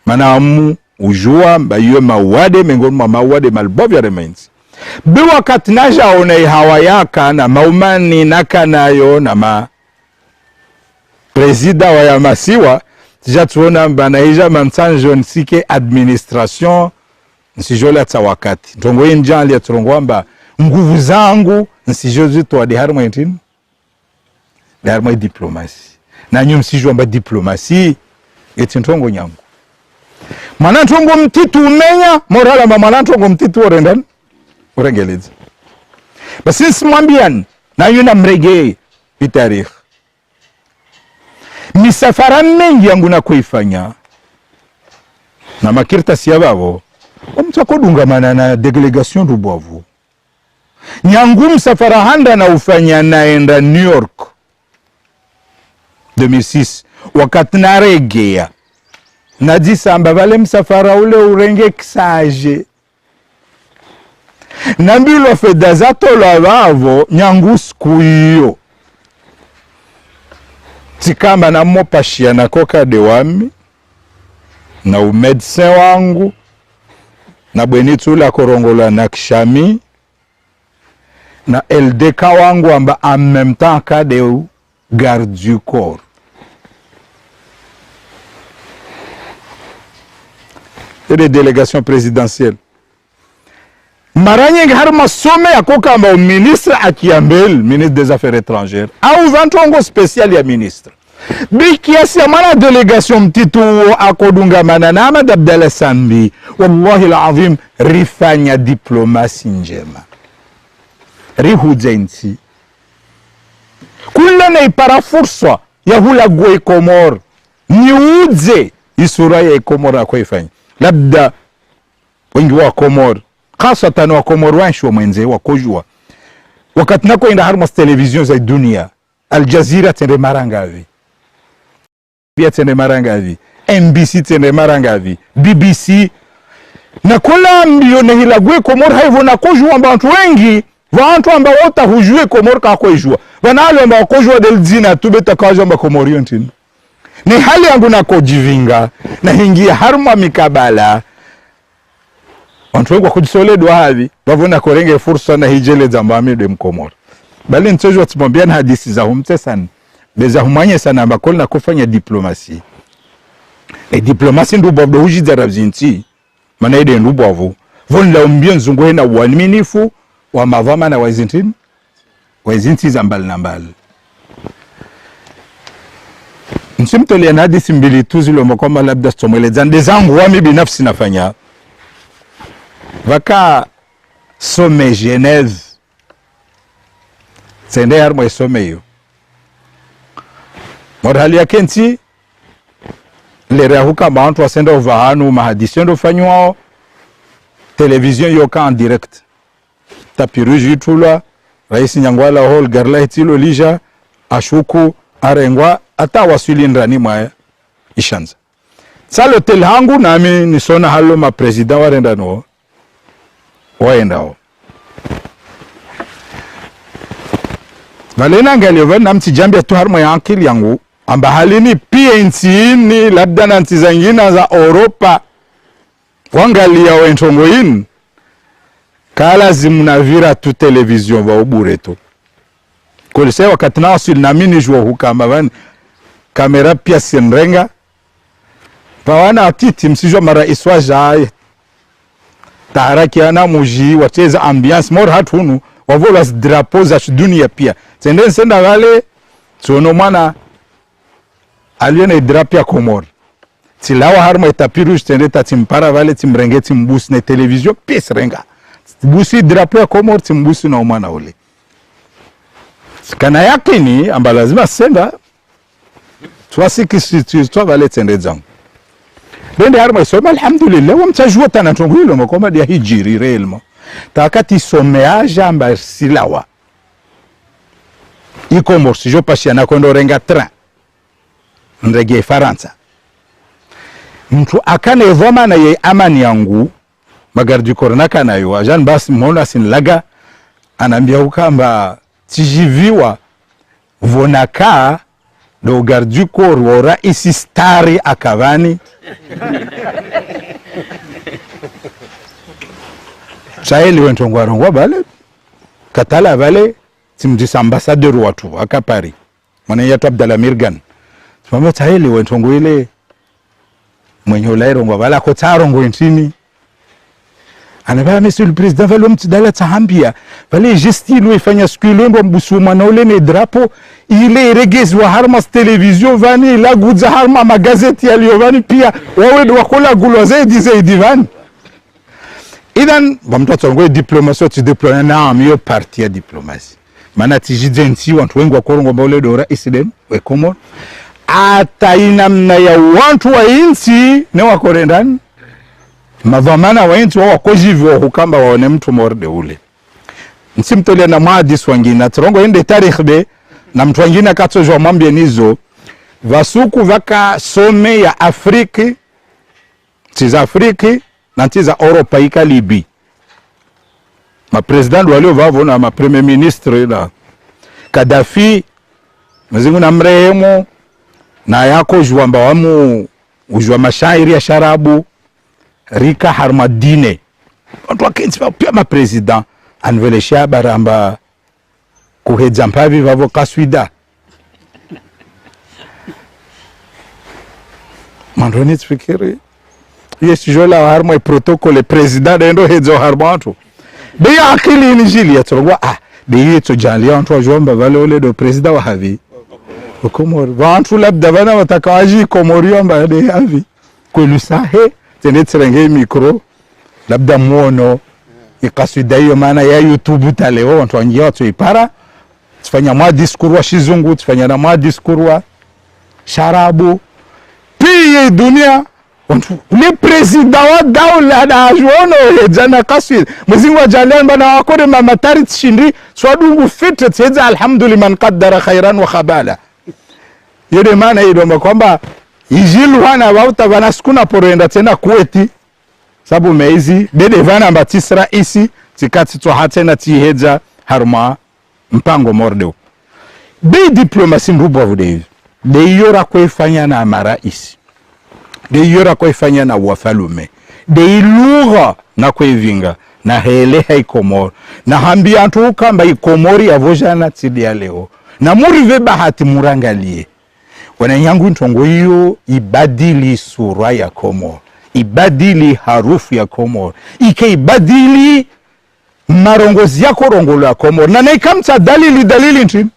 mana amu ujua mbayo mawade mengoni mwa mawade malbovu ya remains be wakati naja ona hawa yaka na maumani naka nayo na presida wa yamasiwa tijatuona mbanaija mansanjo nsike administration nsijola tsa wakati ntongo injali ya turongwamba nguvu zangu nsijozi to de harmo intini de harmo diplomasi na nyum sijomba diplomasi eti ntongo nyangu mana ntongo mtitu umenya morala mama ntongo mtitu orendan orengeleza basi nsimwambian na yuna mrege bitarikh misafara mengi yangu na kuifanya na makirta siyababo omtakodungamana na delegation du Buavu nyangu msafara handa na ufanya naenda New York 2006 wakati naregea najisamba vale msafara ule urenge kisaje nambilo feda zato la vavo nyangu siku hiyo tikamba na mopashia na koka de wami na umedse wangu na bwenitu la korongola na kishami na LDK wangu amba en même temps ka de garde du corps et des délégations présidentielles maranye harma some akoka amba ministre akiambel ministre des affaires étrangères au vantongo spécial ya ministre bikiasi ya mana delegation mtitu akodunga manana Ahmed Abdallah Sambi wallahi alazim rifanya diplomasi njema rihujensi kula na ipara fursa ya hula gwe Komor niuze isura ya Komor akoifanya labda wengi wa Komor khasatan wa Komor wanshi wa mwenze wa kujua wakati nako inda harmas television za dunia Al Jazeera tende marangavi Bia tende marangavi NBC tende marangavi BBC na kula mbio na hila gwe Komor haivo na kujua abantu wengi wantu amba wota hujue Komor ka kujua wanalo amba kujua del zina tubeta kaja amba Komorion tini ni hali yangu na kojivinga na hingia harma mikabala wantu wengi wakujisoledwa havi wavuna korenge fursa na hijele zambami de Mkomor bali ntojo watimwambia na hadisi za humte sana beza humanye sana amba kol na kufanya diplomasi e diplomasi ndu bwavdo huji zarabzinti mana ide ndu bwavu von la umbio nzungu na uaminifu wa mavama na wazinti za mbali na mbali nsimtolea na hadisi mbili tu zilo mkoma labda stomwele zande zangu wami binafsi nafanya vaka some Genève sende harmo isome hiyo morhali ya kenti lere huka maantu wasenda uvahanu mahadisi ndo fanyuao television yoka en direct tapiruji itula raisi nyangwala hol garla hitilo lija ashuku arengwa ata wasili ndani mwaya ishanza salo tel hangu nami nisona halo ma president warenda no waendao valena ngalewa namti jambia tu harmo ya akili yangu amba halini PNC ni labda na nchi zingine za Europa wangalia wentongo in kala zimnavira tu television va ubure tu kolise wakati nao sil namini jua hukamba van kamera pia senrenga pawana atiti msijwa mara iswa jai taharaki ana muji wacheza ambiance mor hatunu wavola drapeau za dunia pia tende senda wale sono mwana aliona drapeau ya Komor tilawa harma etapiru tende tatimpara wale timrenge timbusi na television pes renga busi drapeau ya Komor timbusi na mwana ule kana yakini amba lazima senda twasiki tu wale tende zangu bende harma isoma alhamdulillah wamtajua tana tongwilo mkoma dia hijiri relmo takati someaja amba silawa Komor sijo pasia na kondo renga train ndege Faransa mtu akane voma na ye amani yangu magardi korona kana yo ajan bas mona sin laga anambia ukamba tijiviwa vonaka do gardi kor wora isi stari akavani chaeli wentongo arongwa bale katala bale timdis ambassadeur watu aka Paris mwana yetu Abdallah Mirgan Mama taili wentongo ile mwenye ulairongo wala kotarongo ntini anaba monsieur le président valo mtidala tahambia vale gestilo ifanya skilo mbusuma na ule ne drapo ile regezwa harma television vani la gudza harma magazeti yaliyovani pia wawe wakola gulo zaidi vani idan bamtoto ngo diplomatie tu diplomatie na miyo parti ya diplomatie maana tijidenti watu wengi wakorongo baule do rais dem we Komoro ata inamna ya watu wa insi ne wakorendani madhamana wa inti wao wakojivyo hukamba waone mtu morde ule nsimtolia na mwadis wangina trongo ende tarikh be na mtu wangina katojwa mwambie nizo vasuku vaka some ya Afriki tiza Afriki na tiza Europa ika Libi ma president walio vavo na ma premier ministre na Gaddafi mazingu na mrehemu na yako juamba wamu ujua mashairi ya sharabu Rika Harmadine watu wakenzi pia ma president anvelesha baramba kuhedza mpavi vavo kaswida mandoni tfikiri yes jola harmo protocole president endo hedzo harmato be akili ni jili ya torwa be yeto jali watu wajomba vale ole do president wa havi Komoro watu labda bana watakawaji Komoro amba de havi kwelu sahe tenetserenge mikro labda muono ikaswida hiyo maana ya YouTube taleo watu wangia watu ipara tufanya mwa diskuru wa shizungu tufanya na mwa diskuru wa sharabu pia dunia watu le president wa daula da jono jana kaswida mzingu wa jalian bana wakore mamatari tshindri swadungu fitre tsedza alhamdulillah man qaddara khairan wa khabala yede maana hiyo kwamba ijilu wana wauta wana skuna poroenda tena kueti sabu meizi dede vana mbatisra isi tikati to hatena tihedza harma mpango mordeo be diplomasi mbubo vudevi de yora kuifanya na marais de yora kuifanya na wafalume de ilugha na kuivinga na hele hai Komoro na hambia antu kamba ikomori avojana tidia leo na murive bahati murangalie wana yangu ntongo hiyo ibadili sura ya Komoro ibadili harufu ya Komoro ibadili marongozi yako rongolo ya Komoro na naikamta dalili nchini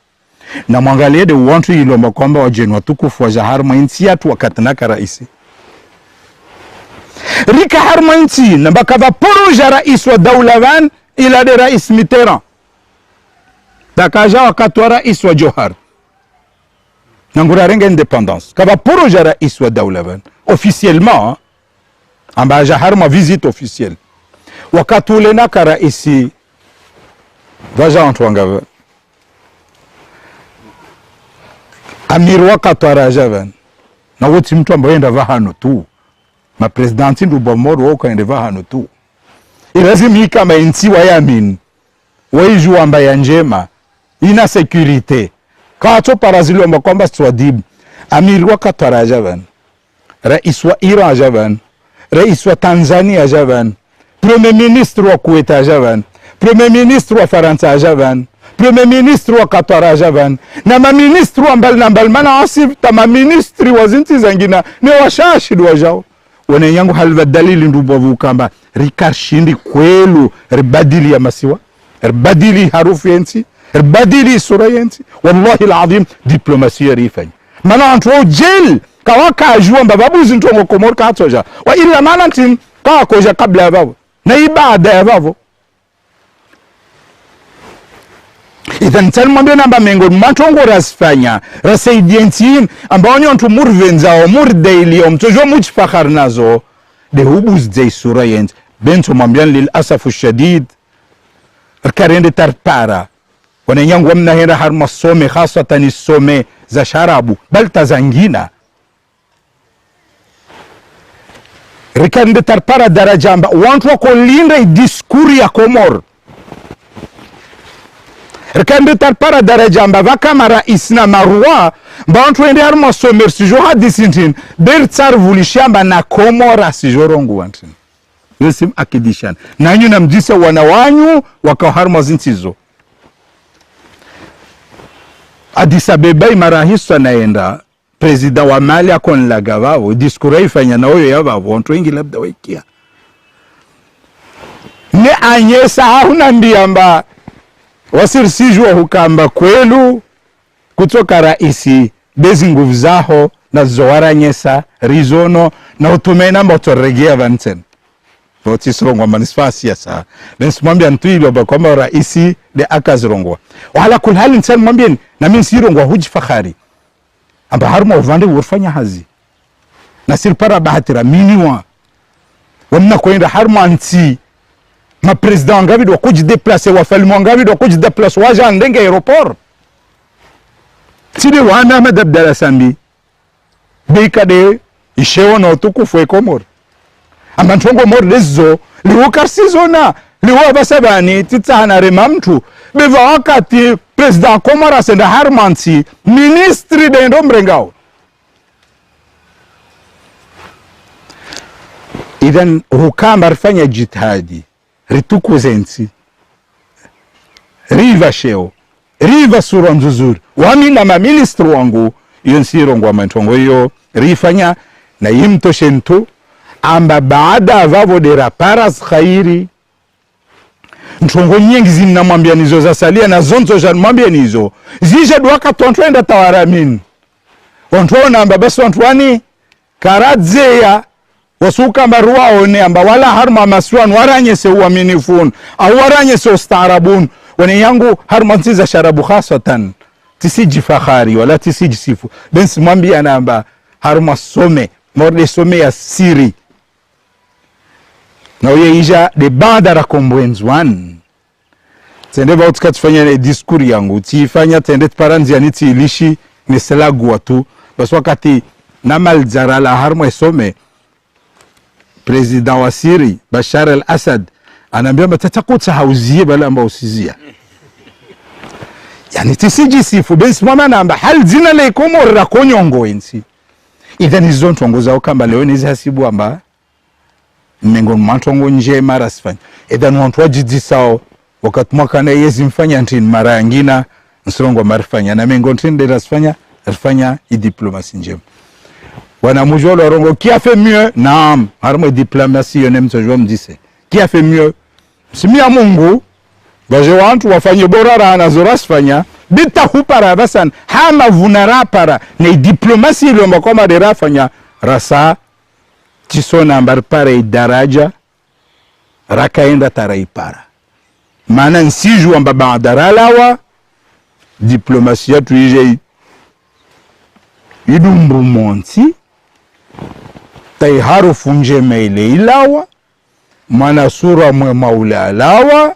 na mwangalie de wantu ilomba kwamba wajeni watukufu wa harma inti yatu wakatanaka raisi Rika harma inti na bakava poroja rais wa daula van ila de rais Mitterrand takaja wakati wa rais wa Johar nangura renga indépendance kava poroja rais wa daula van officiellement amba harma visite officielle wakati ule naka raisi vaja antwanga amir wakati wa rajavan na wote mtu ambaye enda vahano tu ma presidenti ndubo moro wako enda vahano tu ilazimi kama inti wa yamin waiju amba ya njema ina securite kato parazilo amba kwamba swadib amir wakati wa rajavan rais wa Iran javan rais wa Tanzania javan premier ministre wa Kuwait javan premier ministre wa Faransa javan premier ministre wa Qatar javan na ma ministre wa mbal asif tama ministri wa zinti zangina ni washashid wajao wana yangu halva dalili ndubovu kamba rikashindi kwelu ribadili ya masiwa ribadili harufu yensi ribadili sura yensi wallahi alazim diplomasia rifanya mana antu jel kawaka ajua mbababu zintongo Komoro katoja wa illa manantin kawakoja kabla ya babo na ibada ya babo idhan talmambe namba mengo matongo rasfanya rasaidientin ambao nyontu murvenza o murdaili o mtojo mujfakhar nazo de hubuz de sura yent bento mambian lil asafu shadid karende tarpara wana nyangu wamna hera harma some khasatan some za sharabu balta zangina rikande tarpara darajamba wantu wako linda diskuri ya Komoro rikande tarpara darajamba vakama rais na marwa bantu ende harma somer sijo hadisintin bertsar vulishamba na Komoro sijorongu wantin yosim akidishan nanyu namdisa wanawanyu wakaharma zintizo Addis Abeba marahisa naenda president wa Mali akon la gavao diskura ifanya na oyo ya babo watu wengi labda waikia ne anyesa hauna ndiamba wasirisijwa hukamba kwelu kutoka raisi bezi nguvu zaho na zoara nyesa rizono na utumena motoregea vanten voti srongwa manisfasi ya saa bensimwambia ntuilo bakoma raisi de akazrongwa wala kulhali nsan mwambia na mimi sirongwa huji fakhari amba harma uvande urfanya hazi na sirpara bahatira miniwa wamna kwenda harma anti ma president ngabi do kuji déplacer wa falmo ngabi do kuji déplacer wa jan ndenge aéroport tide wana madabdala sambi beikade ishewa na utukufu wa Komoro amba ntongo mor lezo liwo karsizona liwo basabani titana rema mtu beva wakati president Komoro senda harmansi ministri de ndombrengao idhan hukama rifanya jitihadi ritukuzensi riva sheo riva sura nzuzuri wami na maministri wangu yonsiro ngwa mantongo yo rifanya na yimto shentu amba baada vavo dera paras khairi ntongo nyingi zinamwambia nizo za salia na zonzo za mwambia nizo zije duaka tontwenda tawaramin ontona amba basi ontwani karadzeya wasuka barua one amba wala harma maswan waranye se uaminifun au waranye se ustaarabun wani yangu harma ntiza sharabu khasatan tisiji fakhari wala tisiji sifu bensi mwambia namba harma some morde some ya siri na uye ija de banda rakombwenzwan tende ba utkatufanya diskuri yangu tifanya tende paranzi aniti ilishi ni selagu watu basi wakati namal zarala harma some president wa Syria Bashar al-Assad anaambia mtatakuta hauzie bala ambao usizia yani tisiji sifu bensi mama namba hal zina le Komoro la konyongo ensi idhan hizo ntongoza okamba leo nizi hasibu amba mengo mantongo nje mara sifanya idhan watu wajidisao wakati mwaka na yezi mfanya ntini mara nyingine nsongo marifanya na mengo ntini de rasfanya rifanya diplomasi njema wana mujolo rongo qui a fait mieux naam harmo diplomatie yonem tojwa mdise qui a fait mieux simia Mungu baje wantu wafanye bora rana zorasfanya bita hupara basan hama vunara para ne diplomatie ile mbakoma de rafanya rasa tisona ambar pare daraja rakaenda taraipara maana nsiju amba badaralawa diplomatie tuije idumbu monti tai harufu njema ile ilawa mana sura mwe maula alawa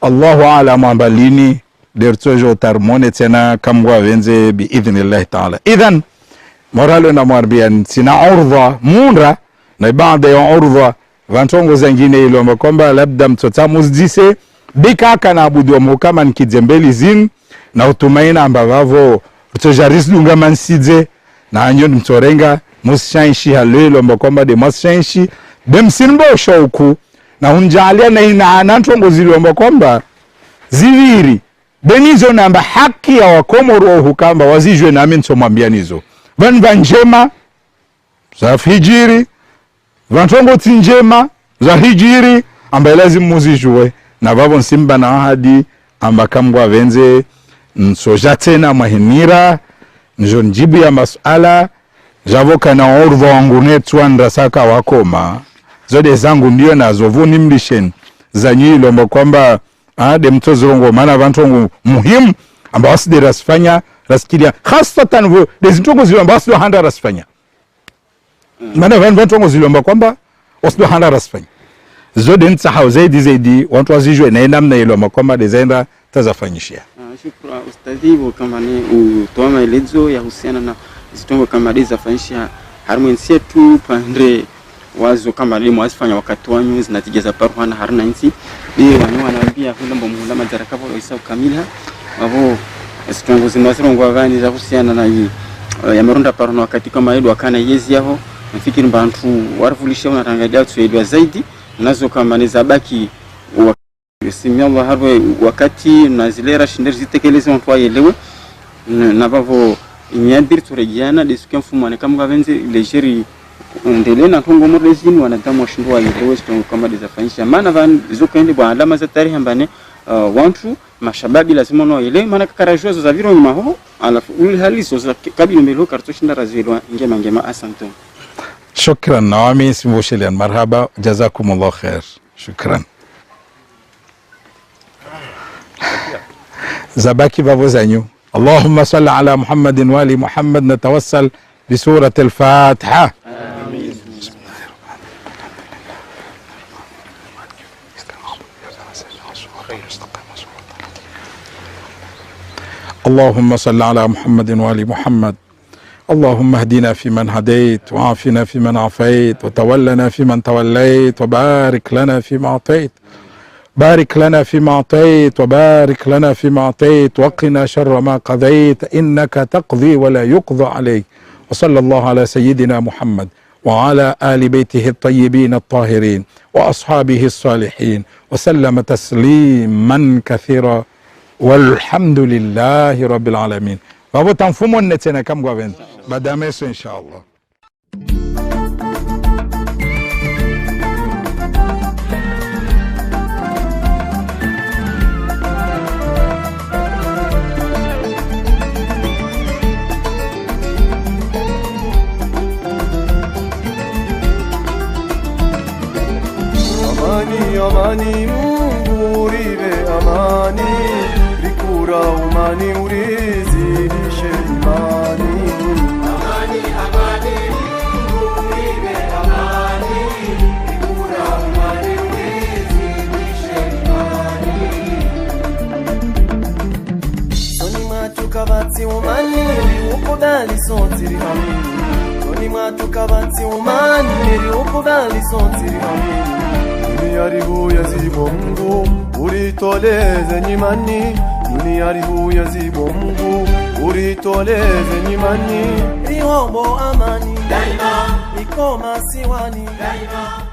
Allahu ala mambalini dertojo tarmone tena kamwa wenze bi idhnillah ta'ala idhan moralo na marbian sina urdha munra na baada ya urdha vantongo zingine ile kwamba labda mtotamu zdise bika kana abudu wa kama nikizembeli zin na utumaina ambavyo utojaris lunga mansidze na anyo mtorenga mushanshi halelo mbakomba de mushanshi demsinbo shauku na unjalia na ina anantongo zile mbakomba ziviri benizo namba haki ya Wakomoro hukamba wazijwe na mimi nsomwambia nizo vanjema za hijiri vantongo tinjema za hijiri ambaye lazima muzijwe na babo nsimba na ahadi amba kamgwa venze nsojate na mahinira njo njibu ya masala javoka na orvo wangu netwanda saka wakoma zode zangu ndio na zovuni mlishen za nyilo mba kwamba de mtozongo maana vantongo muhimu amba waside rasfanya raskilia khasatan vo dezintongo zilo amba wasido handa rasfanya maana vantongo zilo mba kwamba wasido handa rasfanya zode ntsahau zaidi wantu wazijwe na namna ilo mba kwamba dezaenda tazafanyishia. Shukran ustadhi kama ni utoa maelezo ya husiana na zitongo kama hizo fanyisha harmonies yetu pande wazo kama limo asifanya wakati wanyu zinatijeza parwana harna nchi hiyo wanaambia kwamba muhula madaraka kwa isa kamila wao zitongo zinasrongo vani za husiana na hii yamerunda parwana wakati kama hilo akana yezi yao nafikiri bantu warafulisha unatangalia tuedwa zaidi nazo kama ni zabaki simi Allah harwe wakati na zilera shinderi zitekeleze mtu aelewe na bavo inyadir turejiana disukia mfumo ne kama venze lejeri ndelena kongo mordezini wanadamu washindu wa West kama dizafanyisha maana van zukaende bwa alama za tarehe mbane wantu mashababi lazima no ile maana karajua za viro nyuma ho alafu uli haliso za kabili mbele kartoshinda razilwa ngema asanto. شكرا نعمي سموشليان مرحبا جزاكم الله خير شكرا زباكي بابو زانيو اللهم صل على محمد وآل محمد نتوسل بسورة الفاتحة آمين. اللهم صل على محمد وآل محمد اللهم اهدنا فيمن هديت وعافنا فيمن عافيت وتولنا فيمن توليت وبارك لنا فيما أعطيت بارك لنا فيما أعطيت وبارك لنا فيما أعطيت وقنا شر ما قضيت إنك تقضي ولا يقضى عليك وصلى الله على سيدنا محمد وعلى آل بيته الطيبين الطاهرين وأصحابه الصالحين وسلم تسليما كثيرا والحمد لله رب العالمين. Babo tamfumo netena kam gwaven badame so inshallah. Amani amani Mungu urive amani rikura umani urizidishe imani. Amani amani Mungu urive amani rikura umani urizidishe imani. Soni matuka bati umani ukudali sontiri hamini. Soni matuka bati umani ukudali sontiri hamini. Yaribu yazibo Mungu uritoleze nyimani. Yaribu yazibo Mungu uritoleze nyimani. Rihombo amani daima ikoma siwani daima.